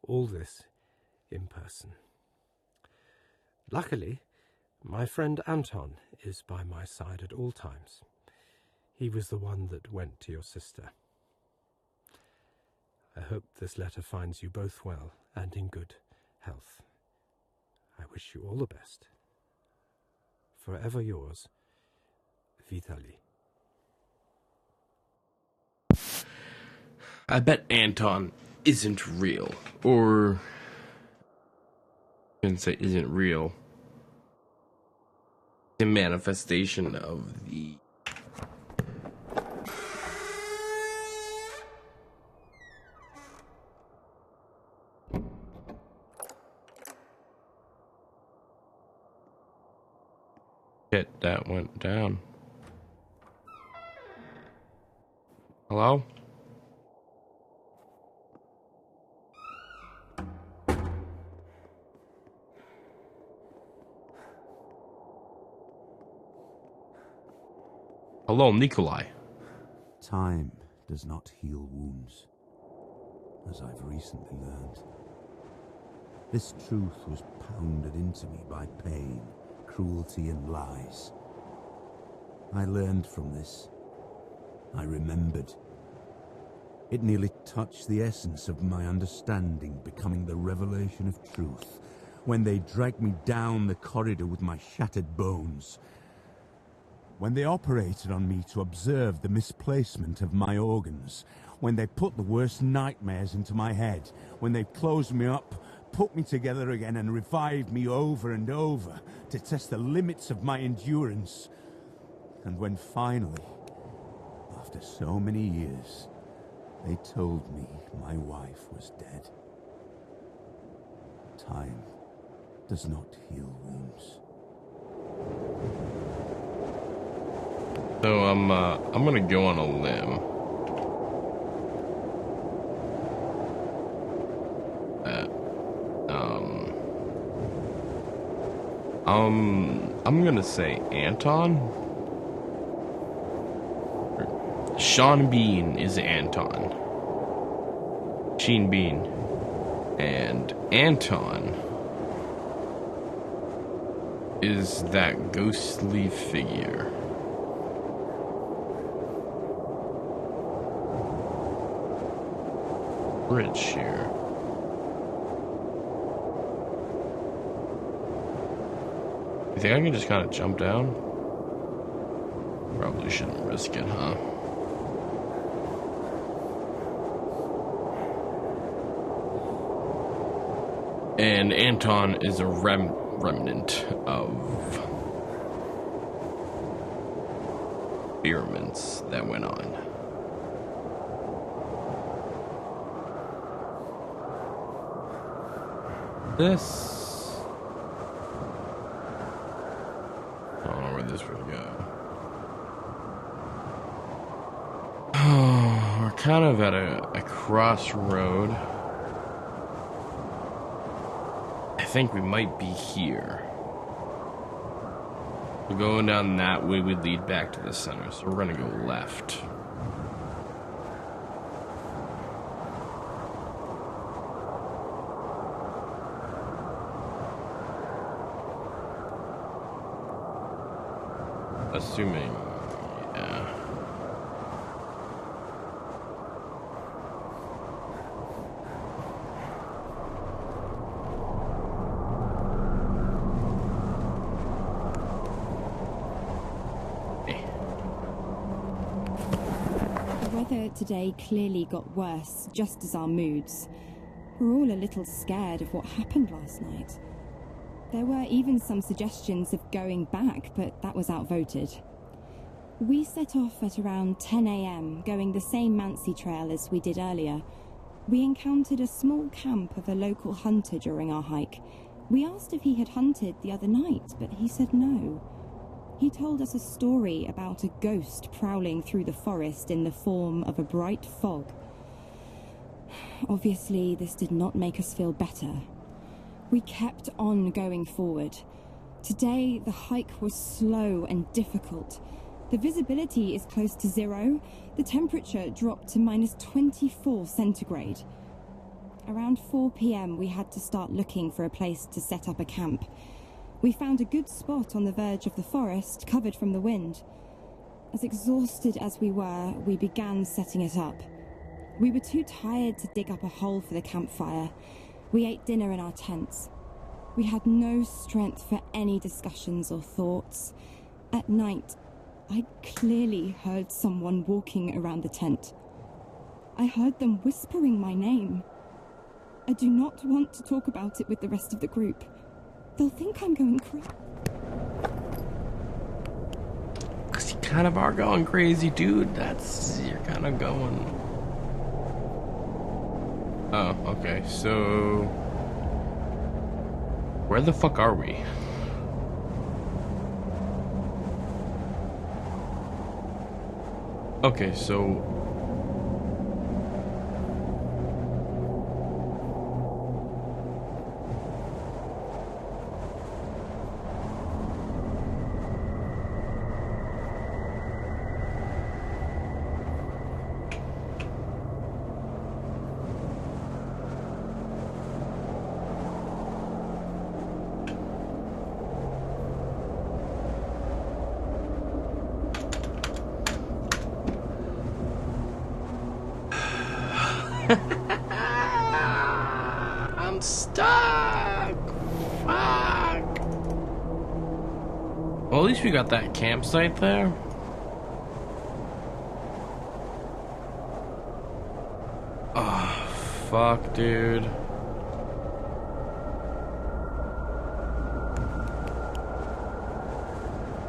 Speaker 3: all this in person. Luckily, my friend Anton is by my side at all times. He was the one that went to your sister. I hope this letter finds you both well and in good health. I wish you all the best. Forever yours, Vitaly.
Speaker 1: I bet Anton isn't real. Or I shouldn't say isn't real. The manifestation of the pit that went down. Hello? Hello, Nikolai.
Speaker 2: Time does not heal wounds, as I've recently learned. This truth was pounded into me by pain, cruelty, and lies. I learned from this. I remembered. It nearly touched the essence of my understanding, becoming the revelation of truth, when they dragged me down the corridor with my shattered bones. When they operated on me to observe the misplacement of my organs, when they put the worst nightmares into my head, when they closed me up, put me together again and revived me over and over to test the limits of my endurance. And when finally, after so many years, they told me my wife was dead. Time does not heal wounds.
Speaker 1: So I'm gonna go on a limb. I'm gonna say Anton. Sean Bean is Anton. Sheen Bean. And Anton is that ghostly figure. Bridge here. You think I can just kind of jump down? Probably shouldn't risk it, huh? And Anton is a remnant of experiments that went on. This... I don't know where this would go. Oh, we're kind of at a crossroad. I think we might be here. So going down that way would lead back to the center, so we're gonna go left. Assuming, yeah.
Speaker 4: The weather today clearly got worse, just as our moods. We're all a little scared of what happened last night. There were even some suggestions of going back, but that was outvoted. We set off at around 10 a.m., going the same Mansi trail as we did earlier. We encountered a small camp of a local hunter during our hike. We asked if he had hunted the other night, but he said no. He told us a story about a ghost prowling through the forest in the form of a bright fog. Obviously, this did not make us feel better. We kept on going forward. Today, the hike was slow and difficult. The visibility is close to zero. The temperature dropped to -24 centigrade. Around 4 p.m, we had to start looking for a place to set up a camp. We found a good spot on the verge of the forest, covered from the wind. As exhausted as we were, we began setting it up. We were too tired to dig up a hole for the campfire. We ate dinner in our tents. We had no strength for any discussions or thoughts. At night, I clearly heard someone walking around the tent. I heard them whispering my name. I do not want to talk about it with the rest of the group. They'll think I'm going crazy.
Speaker 1: Cause you kind of are going crazy, dude. You're kind of going... Oh, okay, so... Where the fuck are we? Okay, so I'm stuck. Fuck. Well, at least we got that campsite there. Oh, fuck, dude.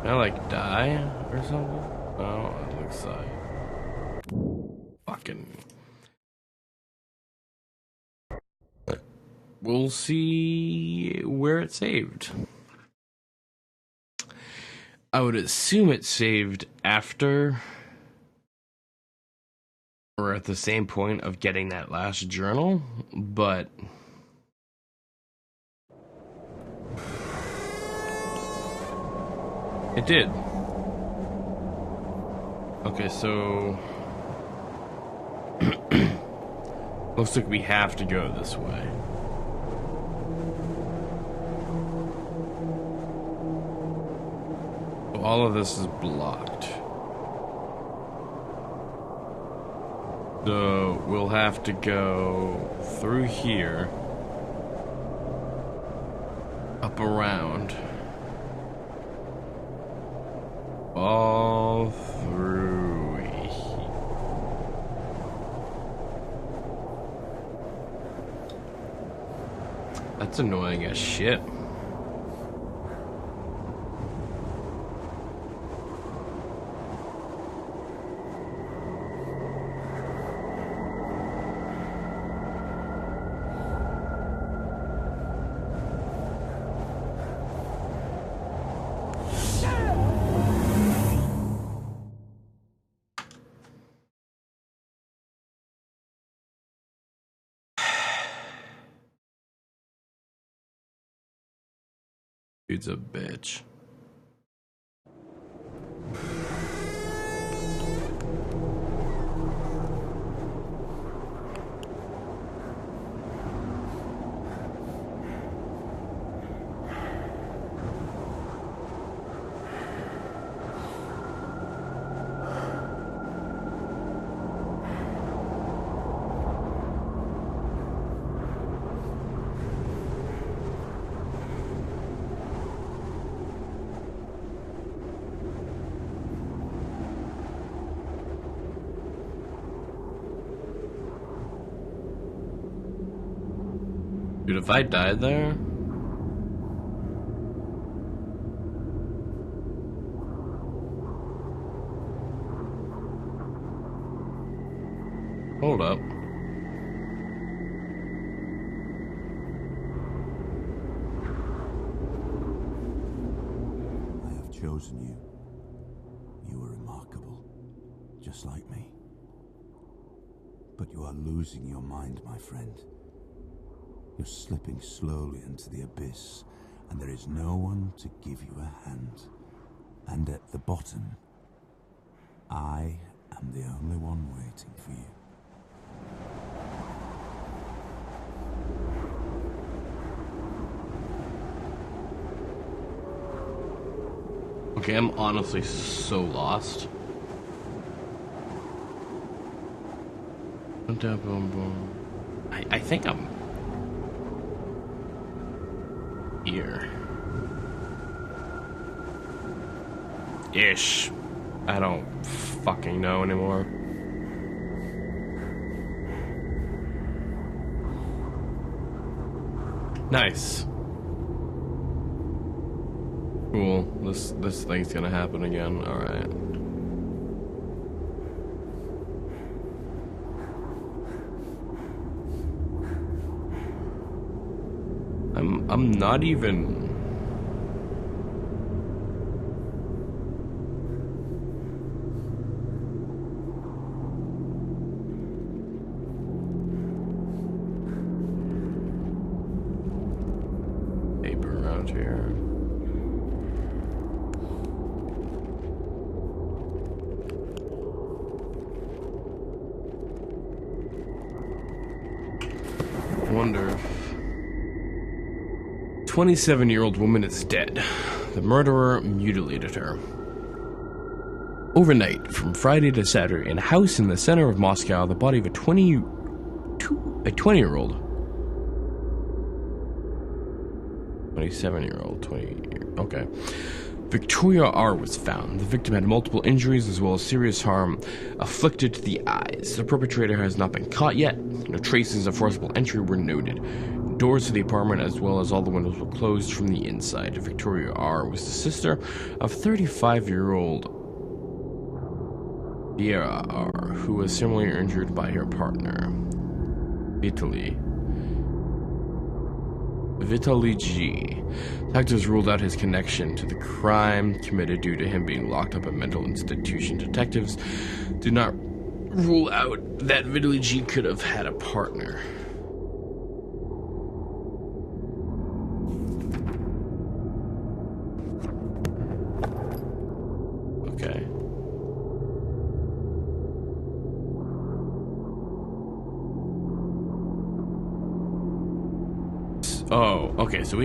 Speaker 1: Can I, like, die or something? No, it looks like... Fucking... We'll see where it saved. I would assume it saved after or at the same point of getting that last journal, but it did. Okay, so looks like we have to go this way. All of this is blocked. So we'll have to go through here, up around, all through here. That's annoying as shit. Dude's a bitch. Dude, if I died there... Hold up.
Speaker 2: I have chosen you. You are remarkable, just like me. But you are losing your mind, my friend. You're slipping slowly into the abyss, and there is no one to give you a hand. And at the bottom, I am the only one waiting for you.
Speaker 1: Okay, I'm honestly so lost. I think I'm here. Ish. I don't fucking know anymore. Nice. Cool. This thing's gonna happen again. Alright. I'm not even... around here. I wonder if 27-year-old woman is dead. The murderer mutilated her. Overnight, from Friday to Saturday, in a house in the center of Moscow, the body of a 20-year-old, 27-year-old, okay. Victoria R. was found. The victim had multiple injuries as well as serious harm afflicted to the eyes. The perpetrator has not been caught yet. No traces of forcible entry were noted. Doors to the apartment as well as all the windows were closed from the inside. Victoria R. was the sister of 35-year-old Vera R., who was similarly injured by her partner, Vitaly G. Detectives ruled out his connection to the crime committed due to him being locked up at a mental institution. Detectives did not rule out that Vitaly G could have had a partner. Okay. Oh, okay, so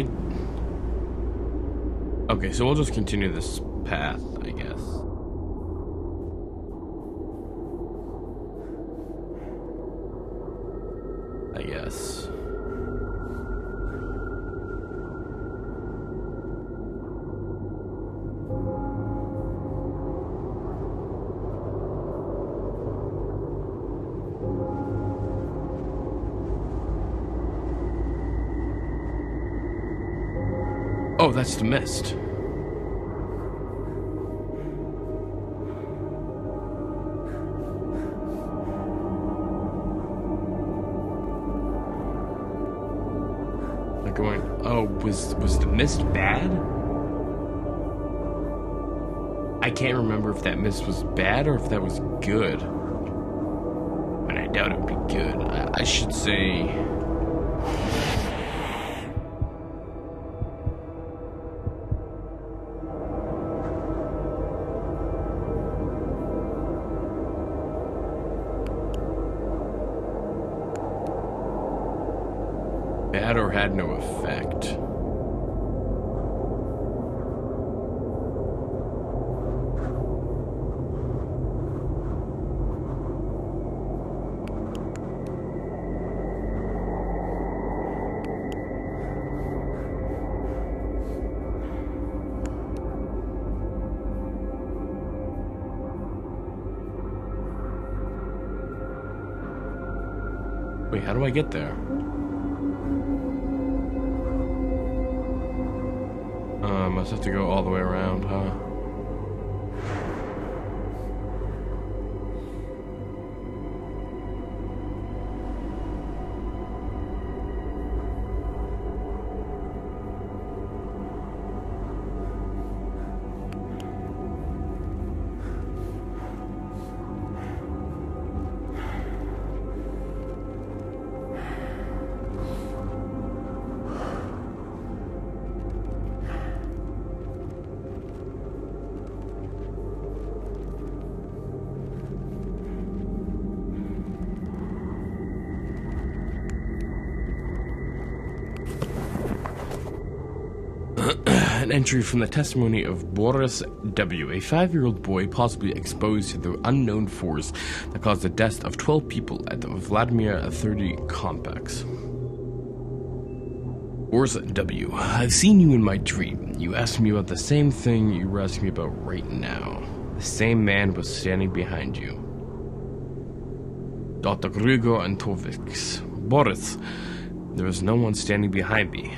Speaker 1: we'll just continue this path, I guess. Oh, that's the mist. Like going, oh, was the mist bad? I can't remember if that mist was bad or if that was good. And I doubt it would be good. I should say... bad or had no effect. Wait, how do I get there? Must have to go all the way around, huh? An entry from the testimony of Boris W., a 5-year-old boy possibly exposed to the unknown force that caused the death of 12 people at the Vladimir 30 complex. Boris W., I've seen you in my dream. You asked me about the same thing you were asking me about right now. The same man was standing behind you. Dr. Grigor Antovics. Boris, there is no one standing behind me.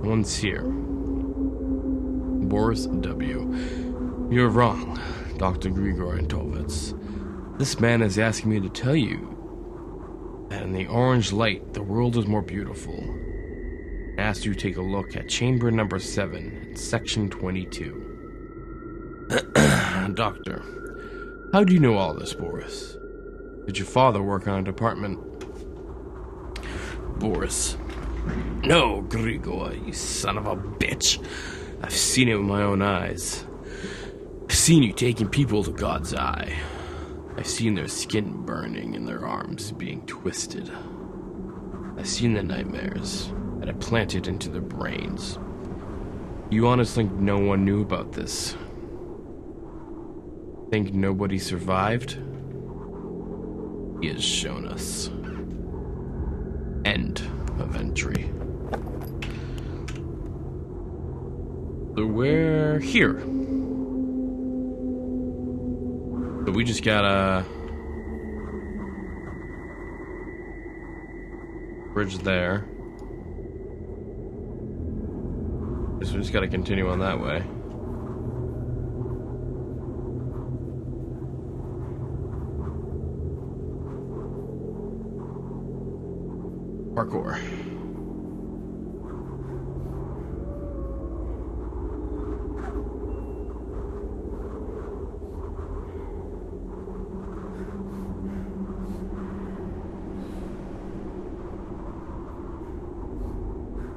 Speaker 1: No one's here. Boris W. You're wrong, Dr. Grigor Antovitz. This man is asking me to tell you that in the orange light, the world is more beautiful. I asked you to take a look at chamber number 7, section 22. Doctor, how do you know all this, Boris? Did your father work on a department? Boris, No, Grigor, you son of a bitch. I've seen it with my own eyes. I've seen you taking people to God's eye. I've seen their skin burning and their arms being twisted. I've seen the nightmares that I planted into their brains. You honestly think no one knew about this? Think nobody survived? He has shown us. End of entry. So we're here. So we just gotta bridge there. So we just gotta continue on that way. Parkour.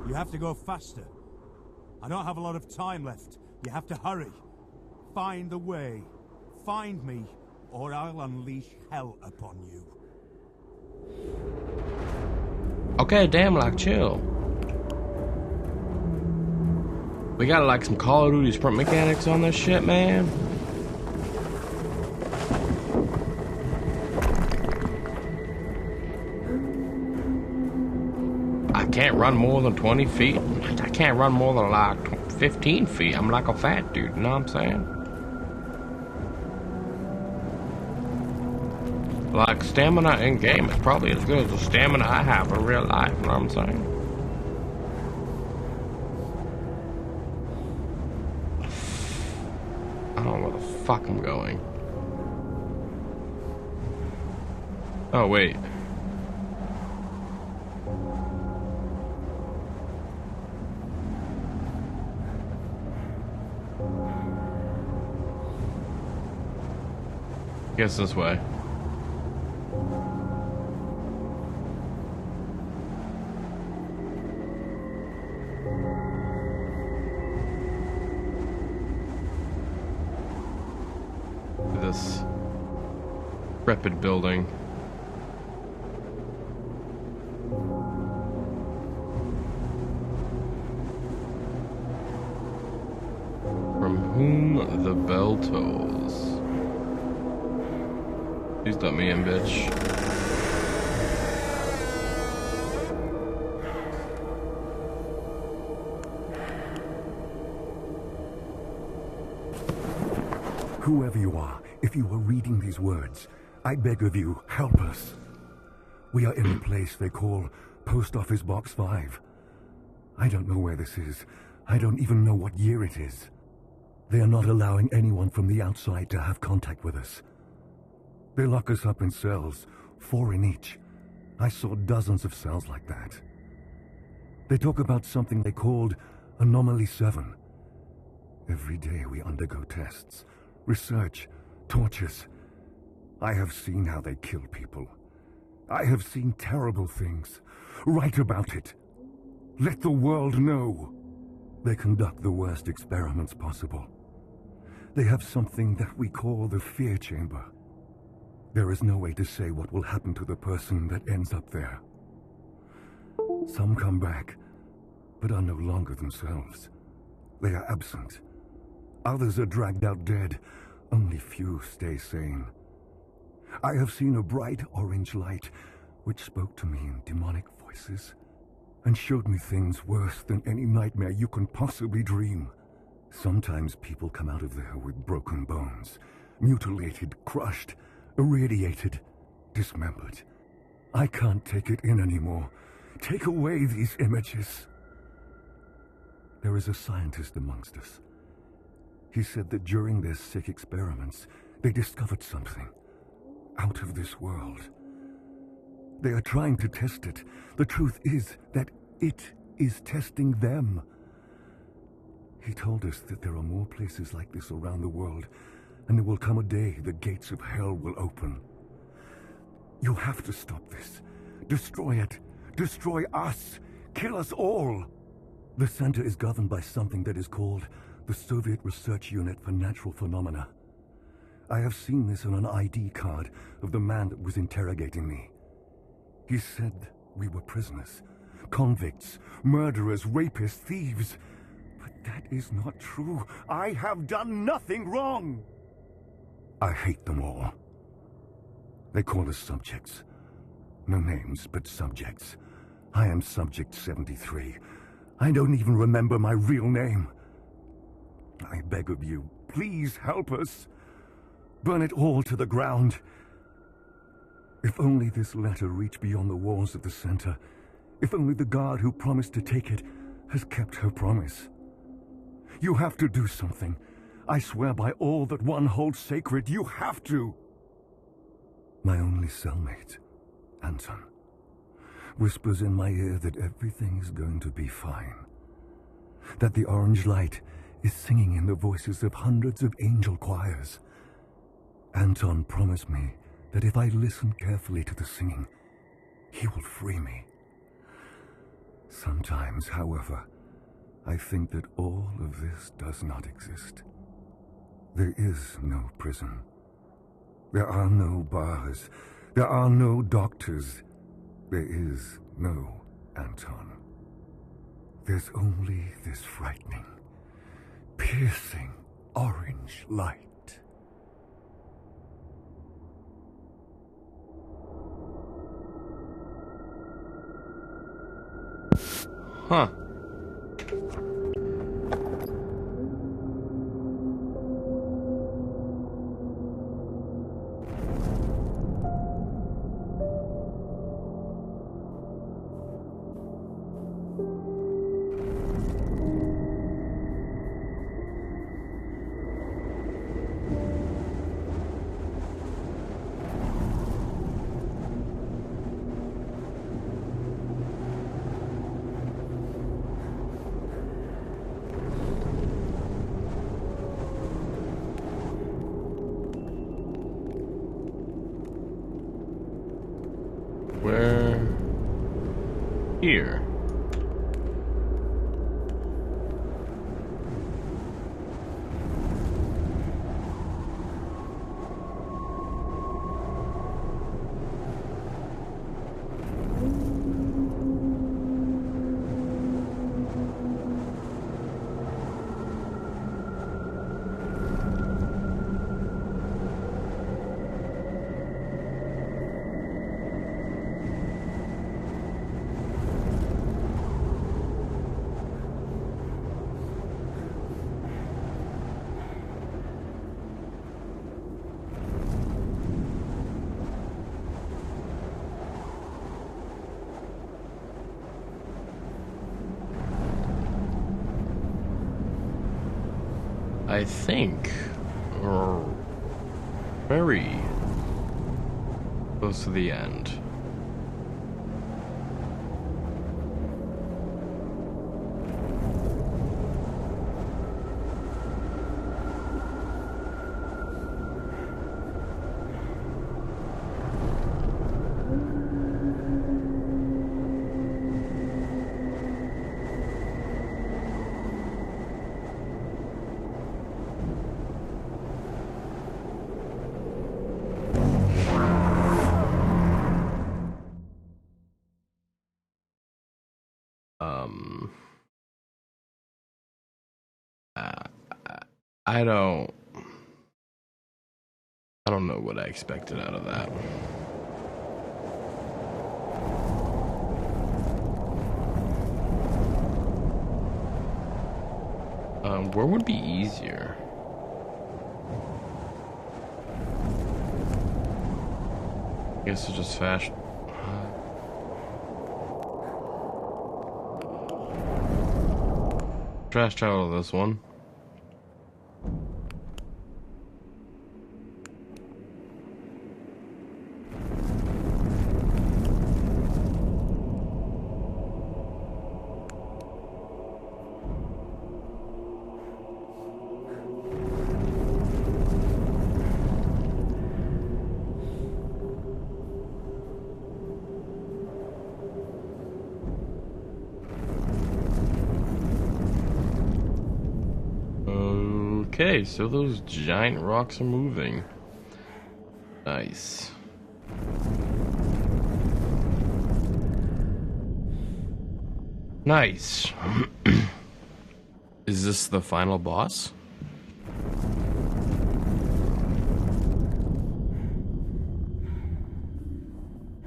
Speaker 2: You have to go faster. I don't have a lot of time left. You have to hurry. Find the way. Find me, or I'll unleash hell upon you.
Speaker 1: Okay, damn, like, chill. We got, like, some Call of Duty sprint mechanics on this shit, man. I can't run more than 20 feet. I can't run more than, like, 15 feet. I'm like a fat dude, you know what I'm saying? Like, stamina in game is probably as good as the stamina I have in real life, you know what I'm saying? I don't know where the fuck I'm going. Oh, wait. Guess this way. This decrepit building. From whom the bell tolls. Please let me in, bitch.
Speaker 5: Whoever you are, if you are reading these words, I beg of you, help us. We are in a place they call Post Office Box 5. I don't know where this is. I don't even know what year it is. They are not allowing anyone from the outside to have contact with us. They lock us up in cells, 4 in each. I saw dozens of cells like that. They talk about something they called Anomaly 7. Every day we undergo tests, research, tortures. I have seen how they kill people. I have seen terrible things. Write about it. Let the world know. They conduct the worst experiments possible. They have something that we call the fear chamber. There is no way to say what will happen to the person that ends up there. Some come back, but are no longer themselves. They are absent. Others are dragged out dead. Only few stay sane. I have seen a bright orange light which spoke to me in demonic voices and showed me things worse than any nightmare you can possibly dream. Sometimes people come out of there with broken bones, mutilated, crushed, irradiated, dismembered. I can't take it in anymore. Take away these images. There is a scientist amongst us. He said that during their sick experiments, they discovered something out of this world. They are trying to test it. The truth is that it is testing them. He told us that there are more places like this around the world, and there will come a day the gates of hell will open. You have to stop this. Destroy it. Destroy us. kill us all. The center is governed by something that is called the Soviet Research Unit for Natural Phenomena. I have seen this on an ID card of the man that was interrogating me. He said we were prisoners, convicts, murderers, rapists, thieves. But that is not true. I have done nothing wrong. I hate them all. They call us subjects. No names, but subjects. I am Subject 73. I don't even remember my real name. I beg of you, please help us. Burn it all to the ground. If only this letter reached beyond the walls of the center. If only the guard who promised to take it has kept her promise. You have to do something. I swear by all that one holds sacred, you have to. My only cellmate, Anton, whispers in my ear that everything is going to be fine. That the orange light is singing in the voices of hundreds of angel choirs. Anton promised me that if I listen carefully to the singing, he will free me. Sometimes, however, I think that all of this does not exist. There is no prison. There are no bars. There are no doctors. There is no Anton. There's only this frightening, piercing orange light.
Speaker 1: Huh. Where? Here. I think we're very close to the end. I don't know what I expected out of that. Where would be easier? I guess it's just fast. Trash travel to this one. Okay, so those giant rocks are moving. Nice. Nice. Is this the final boss?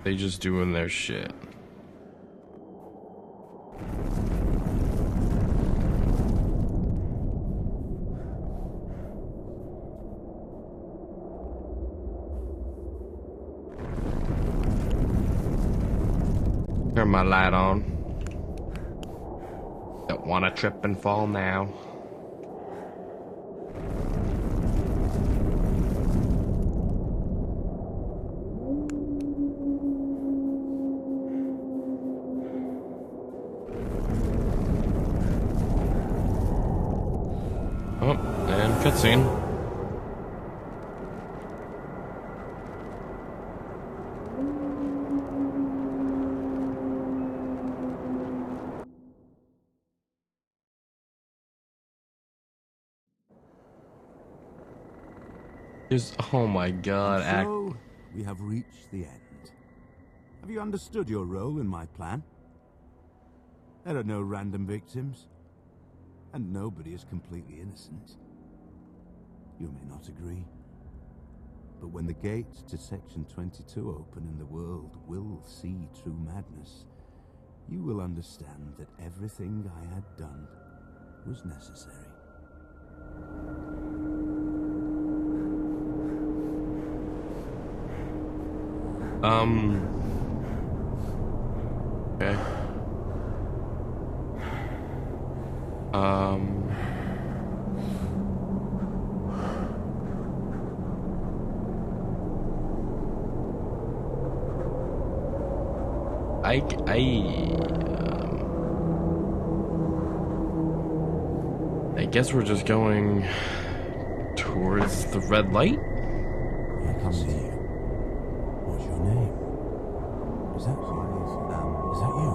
Speaker 1: They just doing their shit. Turn my light on. Don't wanna trip and fall now. Oh, and cutscene. Just, oh my god,
Speaker 2: So, we have reached the end. Have you understood your role in my plan? There are no random victims, and nobody is completely innocent. You may not agree, but when the gates to Section 22 open and the world will see true madness, you will understand that everything I had done was necessary.
Speaker 1: Okay. I guess we're just going towards the red light.
Speaker 2: I can see you. What's your name? Is that you? Is that you?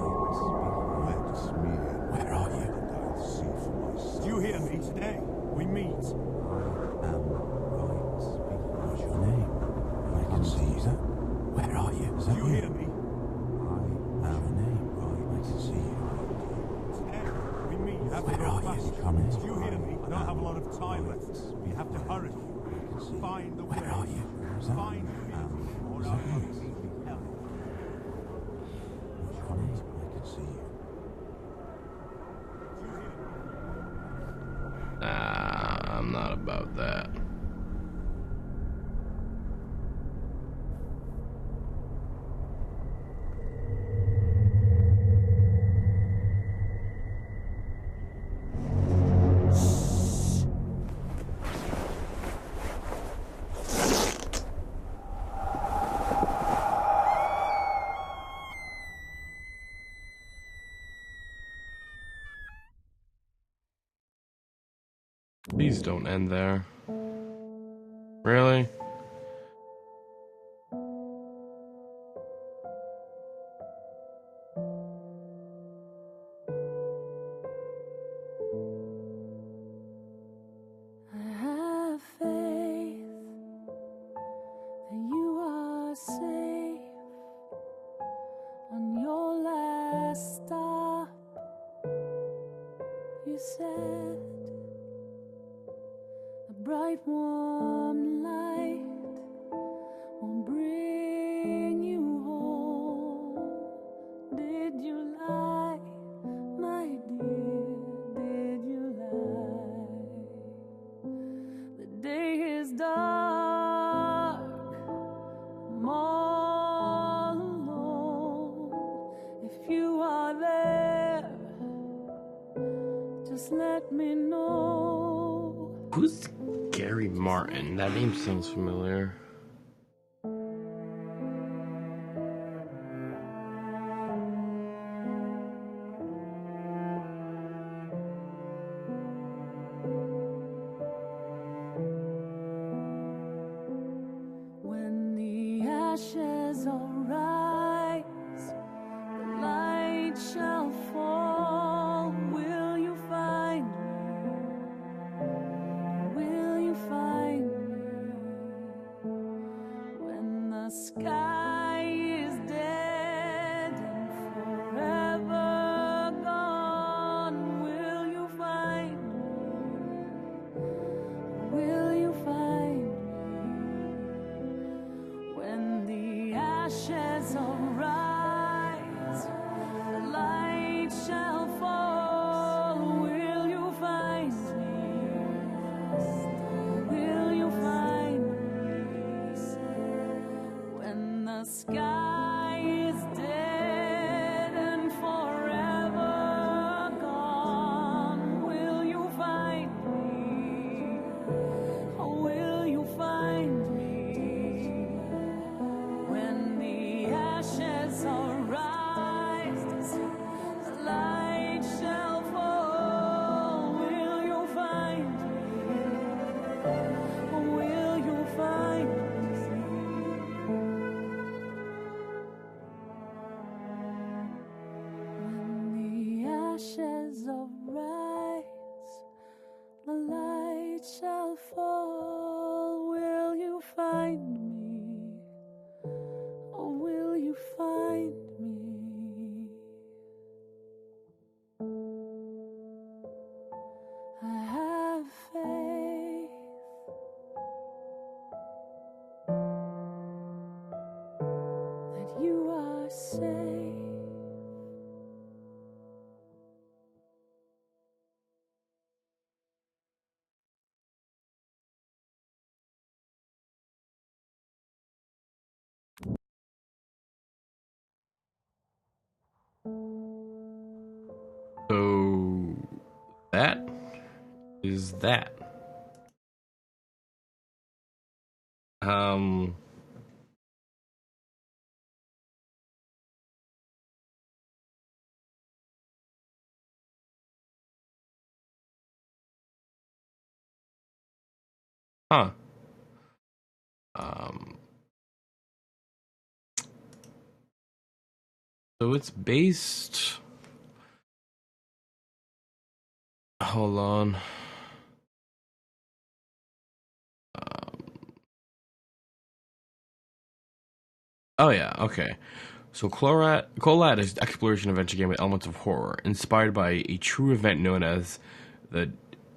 Speaker 2: Where are you? I'll see for myself. Do you hear me? Today we meet. I am right. What's your name? I can see you. Is that? Where are you? Is that you? Do you hear me? I am your name. Right. I can see you. Today we meet. Where are you? Coming. Do you hear me? I don't have a lot of time left. We have to hurry. Find the way. Where are you? Find me. Or I'll be held. What's your name? I can see you.
Speaker 1: I'm not about that. Please don't end there. Really?
Speaker 6: I have faith that you are safe on your last stop. You said a bright warm light will bring you home. Did you lie, my dear? Did you lie? The day is dark, I'm all alone. If you are there, just let me know.
Speaker 1: Who's Gary Martin? That name sounds familiar.
Speaker 6: When the ashes all rise, the light shall fall. Will you find me? Will ashes arise, the light shall fall. Will you find me? Will you find me when the sky is dead and forever gone? Will you find me? Oh, will you find me when the ashes arise, the light shall fall? Will you find me? Oh, will you find me? When the ashes arise, the light shall fall. Will you find me? Or will you find me? I have faith that you are safe.
Speaker 1: So that is that. Huh. So it's based. Hold on. Oh yeah, okay. So KHOLAT is an exploration adventure game with elements of horror, inspired by a true event known as the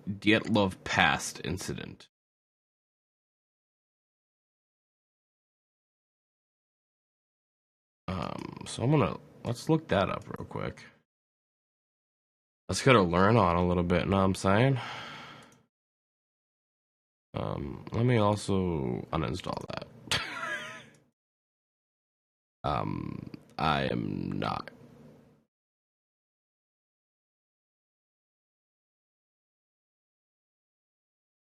Speaker 1: Dyatlov Pass incident. So let's look that up real quick. Let's get to learn on a little bit, know what I'm saying? Let me also uninstall that. I am not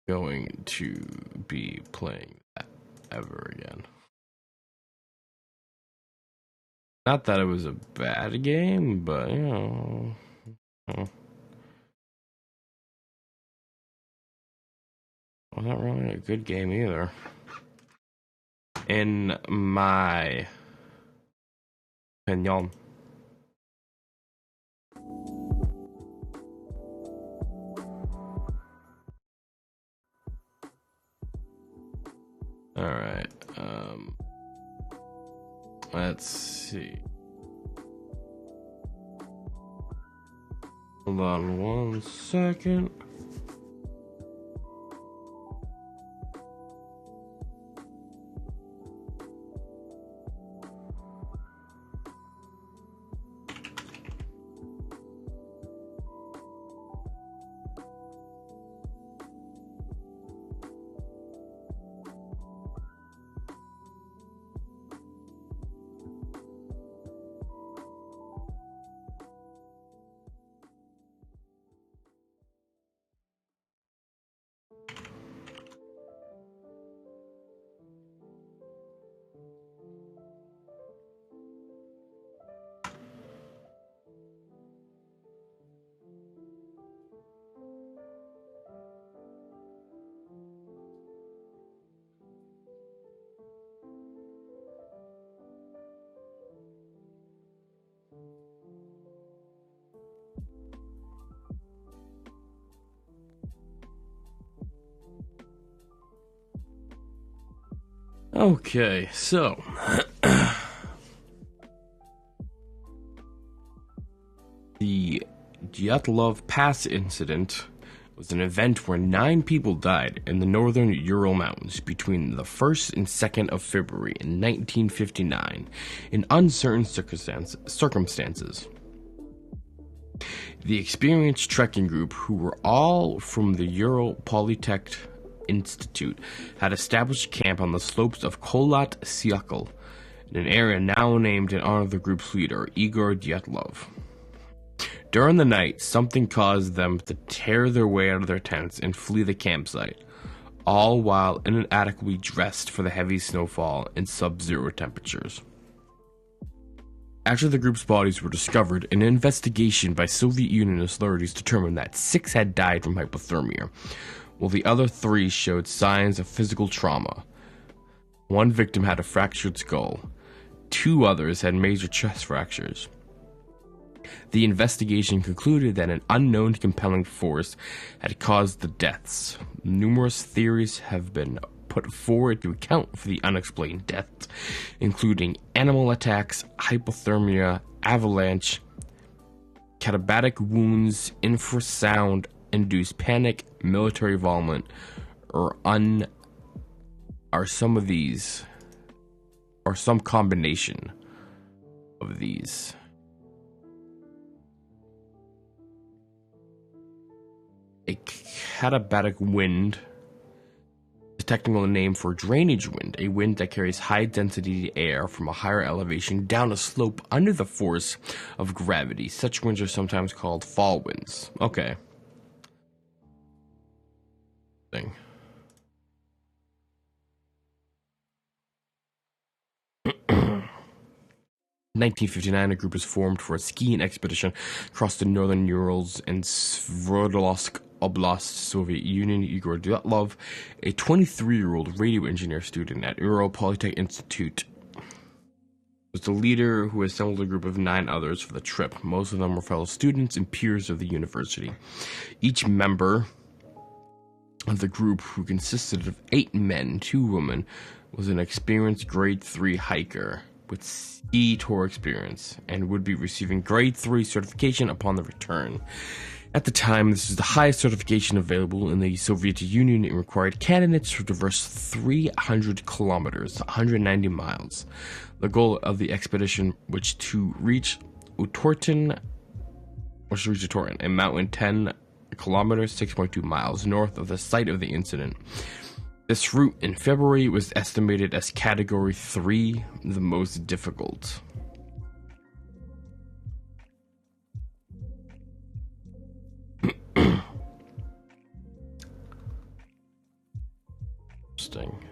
Speaker 1: going to be playing that ever again. Not that it was a bad game, but you know. Well, not really a good game either. In my opinion. Alright, let's see. Hold on 1 second. Okay, so the Dyatlov Pass incident was an event where 9 people died in the northern Ural Mountains between the 1st and 2nd of February in 1959 in uncertain circumstances. The experienced trekking group, who were all from the Ural Polytechnic Institute, had established camp on the slopes of KHOLAT Syakhl, in an area now named in honor of the group's leader, Igor Dyatlov. During the night, something caused them to tear their way out of their tents and flee the campsite, all while inadequately dressed for the heavy snowfall and sub-zero temperatures. After the group's bodies were discovered, an investigation by Soviet Union authorities determined that 6 had died from hypothermia, while the other 3 showed signs of physical trauma. 1 victim had a fractured skull. 2 others had major chest fractures. The investigation concluded that an unknown compelling force had caused the deaths. Numerous theories have been put forward to account for the unexplained deaths, including animal attacks, hypothermia, avalanche, katabatic wounds, infrasound-induced panic, military involvement, or some combination of these. A katabatic wind, a technical name for drainage wind, a wind that carries high-density air from a higher elevation down a slope under the force of gravity. Such winds are sometimes called fall winds. Okay. Thing. 1959, a group was formed for a skiing expedition across the northern Urals in Sverdlovsk Oblast, Soviet Union. Igor Dyatlov, a 23-year-old radio engineer student at Ural Polytechnic Institute, was the leader, who assembled a group of 9 others for the trip. Most of them were fellow students and peers of the university. Each member of the group, who consisted of 8 men, 2 women, was an experienced grade 3 hiker with ski tour experience and would be receiving grade 3 certification upon the return. At the time, this is the highest certification available in the Soviet Union and required candidates to traverse 300 kilometers, 190 miles. The goal of the expedition was to reach Utorten, a mountain 10 kilometers, 6.2 miles north of the site of the incident. This route in February was estimated as Category 3, the most difficult. Interesting.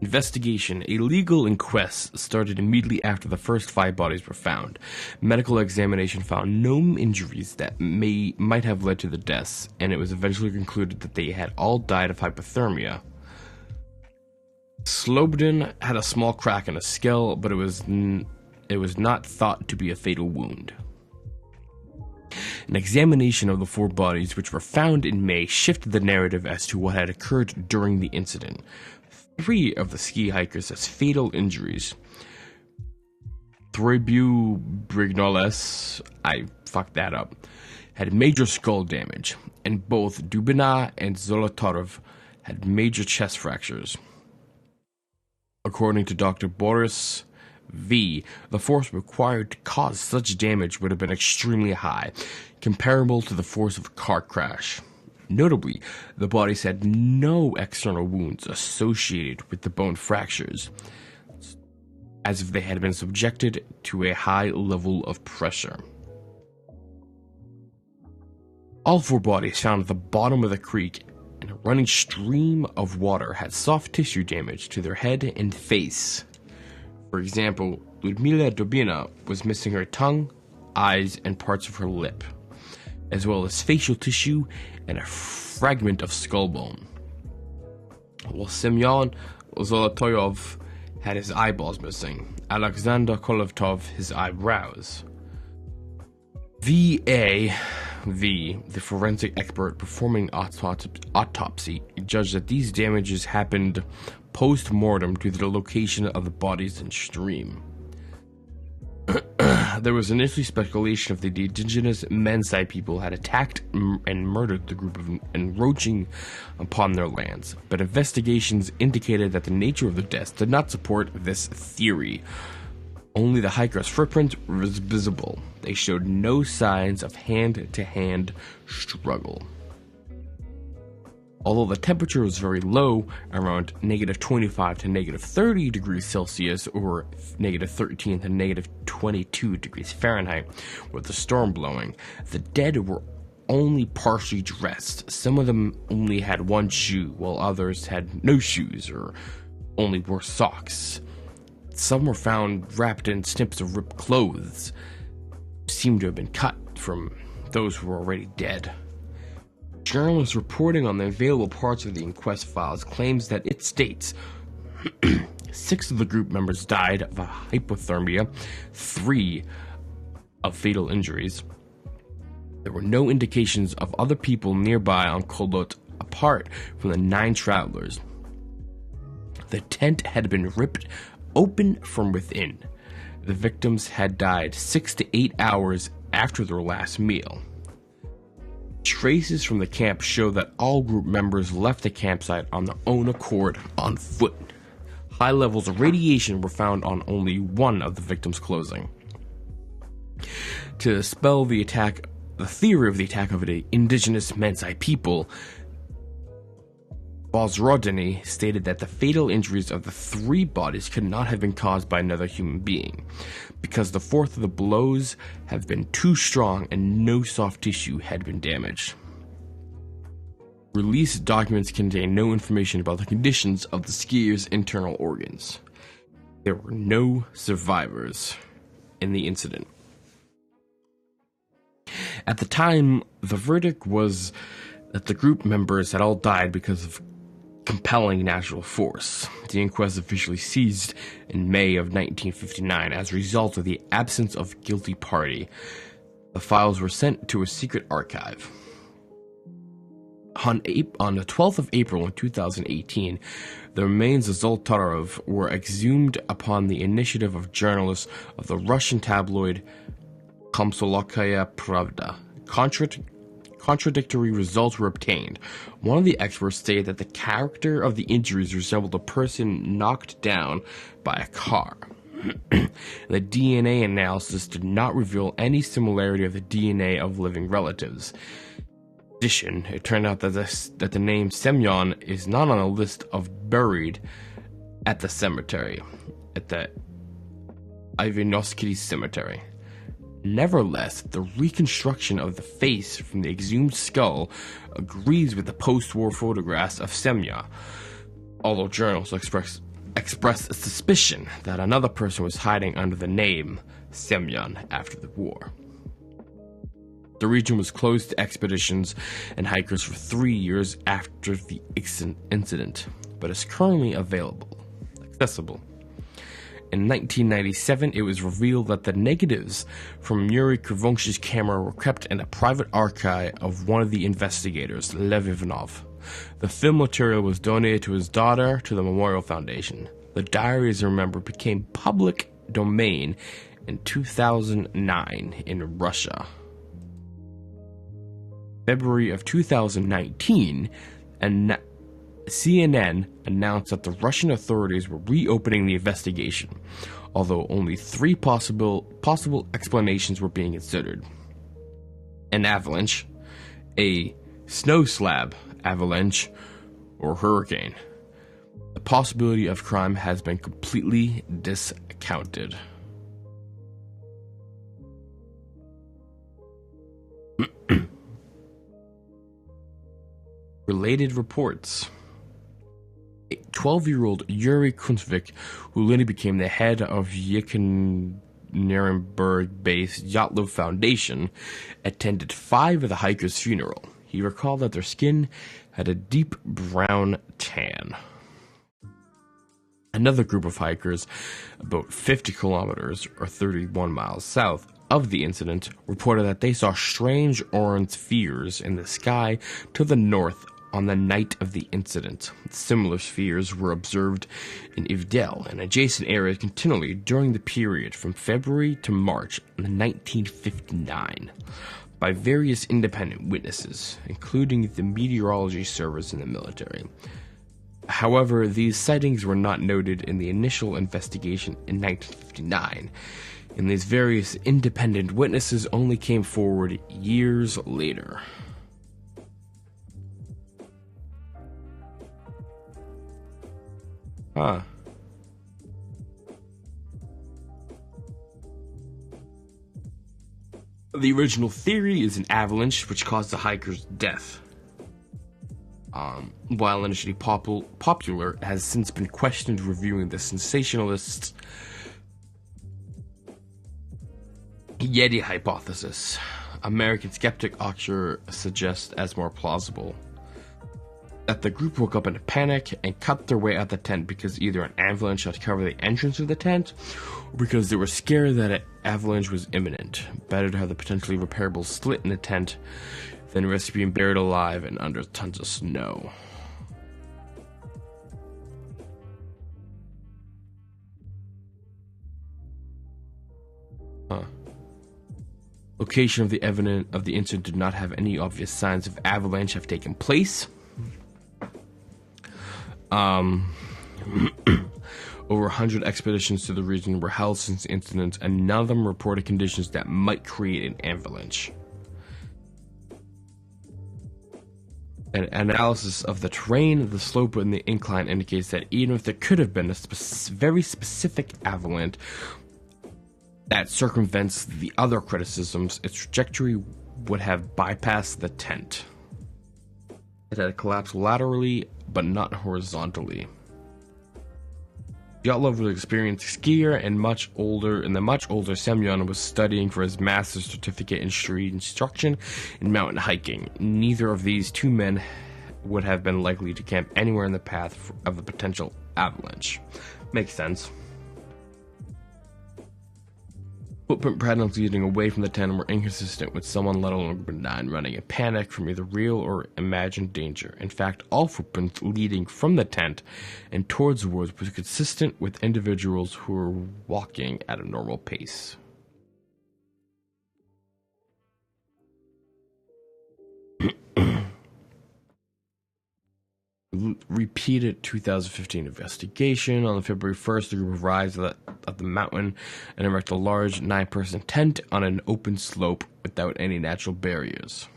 Speaker 1: Investigation. A legal inquest started immediately after the first 5 bodies were found. Medical examination found no injuries that might have led to the deaths, and it was eventually concluded that they had all died of hypothermia. Slobodin had a small crack in his skull, but it was not thought to be a fatal wound. An examination of the 4 bodies, which were found in May, shifted the narrative as to what had occurred during the incident. 3 of the ski hikers has fatal injuries. Threbu Brignoles, I fucked that up, had major skull damage, and both Dubina and Zolotarov had major chest fractures. According to Dr. Boris V, the force required to cause such damage would have been extremely high, comparable to the force of a car crash. Notably, the bodies had no external wounds associated with the bone fractures, as if they had been subjected to a high level of pressure. All 4 bodies found at the bottom of the creek in a running stream of water had soft tissue damage to their head and face. For example, Ludmila Dubina was missing her tongue, eyes, and parts of her lip, as well as facial tissue and a fragment of skull bone, while Semyon Zolotoyov had his eyeballs missing, Alexander Kolovtov his eyebrows. V.A., the forensic expert performing autopsy, judged that these damages happened post-mortem due to the location of the bodies in stream. There was initially speculation of the indigenous Mensai people had attacked and murdered the group of encroaching upon their lands, but investigations indicated that the nature of the deaths did not support this theory. Only the hikers' footprint was visible. They showed no signs of hand-to-hand struggle. Although the temperature was very low, around -25 to -30 degrees Celsius, or -13 to -22 degrees Fahrenheit, with the storm blowing, the dead were only partially dressed. Some of them only had one shoe, while others had no shoes or only wore socks. Some were found wrapped in snips of ripped clothes, seemed to have been cut from those who were already dead. Journalists reporting on the available parts of the inquest files claims that it states 6 of the group members died of hypothermia, 3 of fatal injuries. There were no indications of other people nearby on KHOLAT apart from the 9 travelers. The tent had been ripped open from within. The victims had died 6 to 8 hours after their last meal. Traces from the camp show that all group members left the campsite on their own accord on foot. High levels of radiation were found on only one of the victims' clothing. To dispel the theory of the attack of the indigenous Mensai people, Bosrodini stated that the fatal injuries of the 3 bodies could not have been caused by another human being, because the 4th of the blows have been too strong and no soft tissue had been damaged. Released documents contain no information about the conditions of the skiers' internal organs. There were no survivors in the incident. At the time, the verdict was that the group members had all died because of compelling natural force. The inquest officially ceased in May of 1959 as a result of the absence of guilty party. The files were sent to a secret archive. On the 12th of April in 2018, the remains of Zolotarov were exhumed upon the initiative of journalists of the Russian tabloid Komsomolskaya Pravda. Contradictory results were obtained. One of the experts stated that the character of the injuries resembled a person knocked down by a car. The DNA analysis did not reveal any similarity of the DNA of living relatives. In addition, it turned out that the name Semyon is not on a list of buried at the cemetery, at the Ivanovsky Cemetery. Nevertheless, the reconstruction of the face from the exhumed skull agrees with the post-war photographs of Semyon, although journalists expressed a suspicion that another person was hiding under the name Semyon after the war. The region was closed to expeditions and hikers for 3 years after the incident, but is currently accessible. In 1997, it was revealed that the negatives from Yuri Krivonshch's camera were kept in a private archive of one of the investigators, Lev Ivanov. The film material was donated to his daughter to the Memorial Foundation. The diaries, remember, became public domain in 2009 in Russia. February of 2019, and CNN announced that the Russian authorities were reopening the investigation, although only 3 possible explanations were being considered. An avalanche, a snow slab avalanche, or hurricane. The possibility of crime has been completely discounted. Related reports. 12-year-old Yuri Kunstvik, who later became the head of Yekaterinburg-based Yatlov Foundation, attended 5 of the hikers' funeral. He recalled that their skin had a deep brown tan. Another group of hikers, about 50 kilometers or 31 miles south of the incident, reported that they saw strange orange spheres in the sky to the north on the night of the incident. Similar spheres were observed in Ivdel and adjacent areas continually during the period from February to March 1959 by various independent witnesses, including the meteorology service and the military. However, these sightings were not noted in the initial investigation in 1959, and these various independent witnesses only came forward years later. Huh. The original theory is an avalanche which caused the hiker's death. While initially popular, it has since been questioned, reviewing the sensationalist Yeti hypothesis. American skeptic Ocher suggests as more plausible that the group woke up in a panic and cut their way out the tent because either an avalanche had covered the entrance of the tent, or because they were scared that an avalanche was imminent. Better to have the potentially repairable slit in the tent than risk being buried alive and under tons of snow. Location of the incident did not have any obvious signs of avalanche have taken place. Over 100 expeditions to the region were held since the incident, and none of them reported conditions that might create an avalanche. An analysis of the terrain, the slope, and the incline indicates that even if there could have been a very specific avalanche that circumvents the other criticisms, its trajectory would have bypassed the tent. It had collapsed laterally, but not horizontally. Dyatlov was an experienced skier and the much older Semyon was studying for his master's certificate in ski instruction and mountain hiking. Neither of these two men would have been likely to camp anywhere in the path of a potential avalanche. Makes sense. Footprint patterns leading away from the tent were inconsistent with someone, let alone Group 9, running in panic from either real or imagined danger. In fact, all footprints leading from the tent and towards the woods were consistent with individuals who were walking at a normal pace. Repeated 2015 investigation. On February 1st, the group arrived at the mountain and erected a large 9-person tent on an open slope without any natural barriers.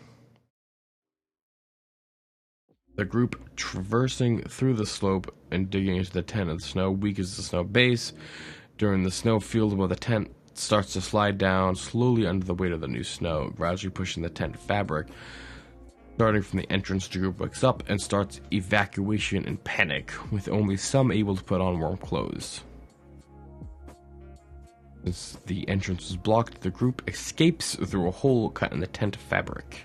Speaker 1: The group traversing through the slope and digging into the tent in the snow weakens the snow base. During the snow field above the tent starts to slide down slowly under the weight of the new snow, gradually pushing the tent fabric. Starting from the entrance, the group wakes up and starts evacuation in panic, with only some able to put on warm clothes. As the entrance is blocked, the group escapes through a hole cut in the tent fabric.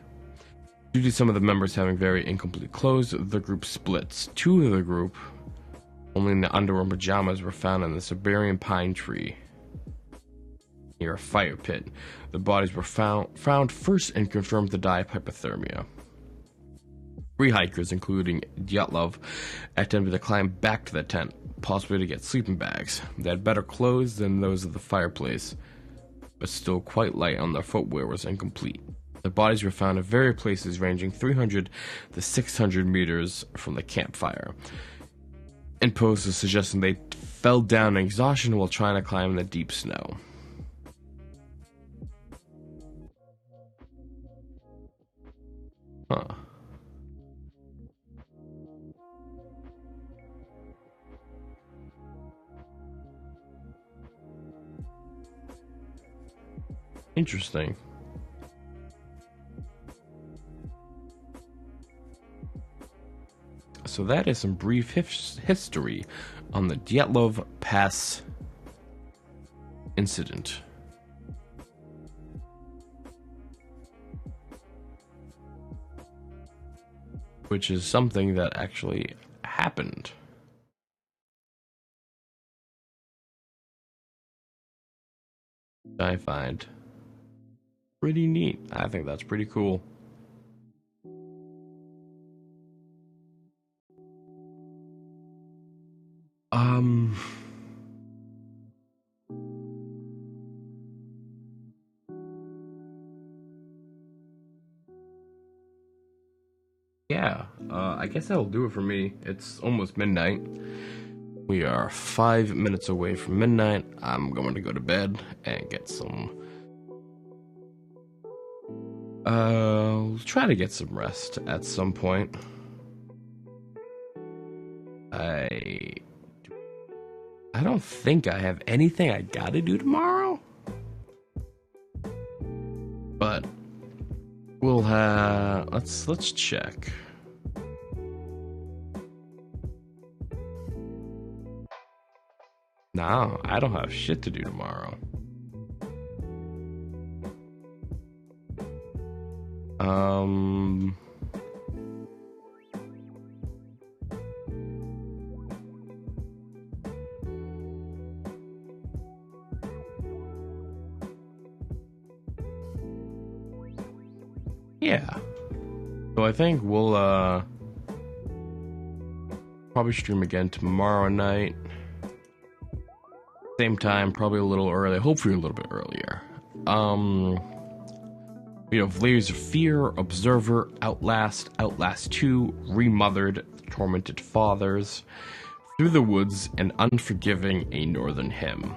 Speaker 1: Due to some of the members having very incomplete clothes, the group splits. Two of the group, only in the underwear and pajamas, were found in the Siberian pine tree near a fire pit. The bodies were found first and confirmed to die of hypothermia. 3 hikers, including Dyatlov, attempted to climb back to the tent, possibly to get sleeping bags. They had better clothes than those of the fireplace, but still quite light on their footwear was incomplete. The bodies were found in various places ranging 300 to 600 meters from the campfire. In poses suggesting they fell down in exhaustion while trying to climb in the deep snow. Huh. Interesting. So that is some brief history on the Dyatlov Pass incident. Which is something that actually happened. I find pretty neat. I think that's pretty cool. yeah, I guess that'll do it for me. It's almost midnight. We are 5 minutes away from midnight. I'm going to go to bed and get some. Try to get some rest at some point. I don't think I have anything I gotta do tomorrow. But we'll have let's check. No, I don't have shit to do tomorrow. Yeah. So I think we'll probably stream again tomorrow night. Same time, probably a little early, hopefully a little bit earlier. We have Layers of Fear, Observer, Outlast, Outlast 2, Remothered, Tormented Fathers, Through the Woods, and Unforgiving, A Northern Hymn.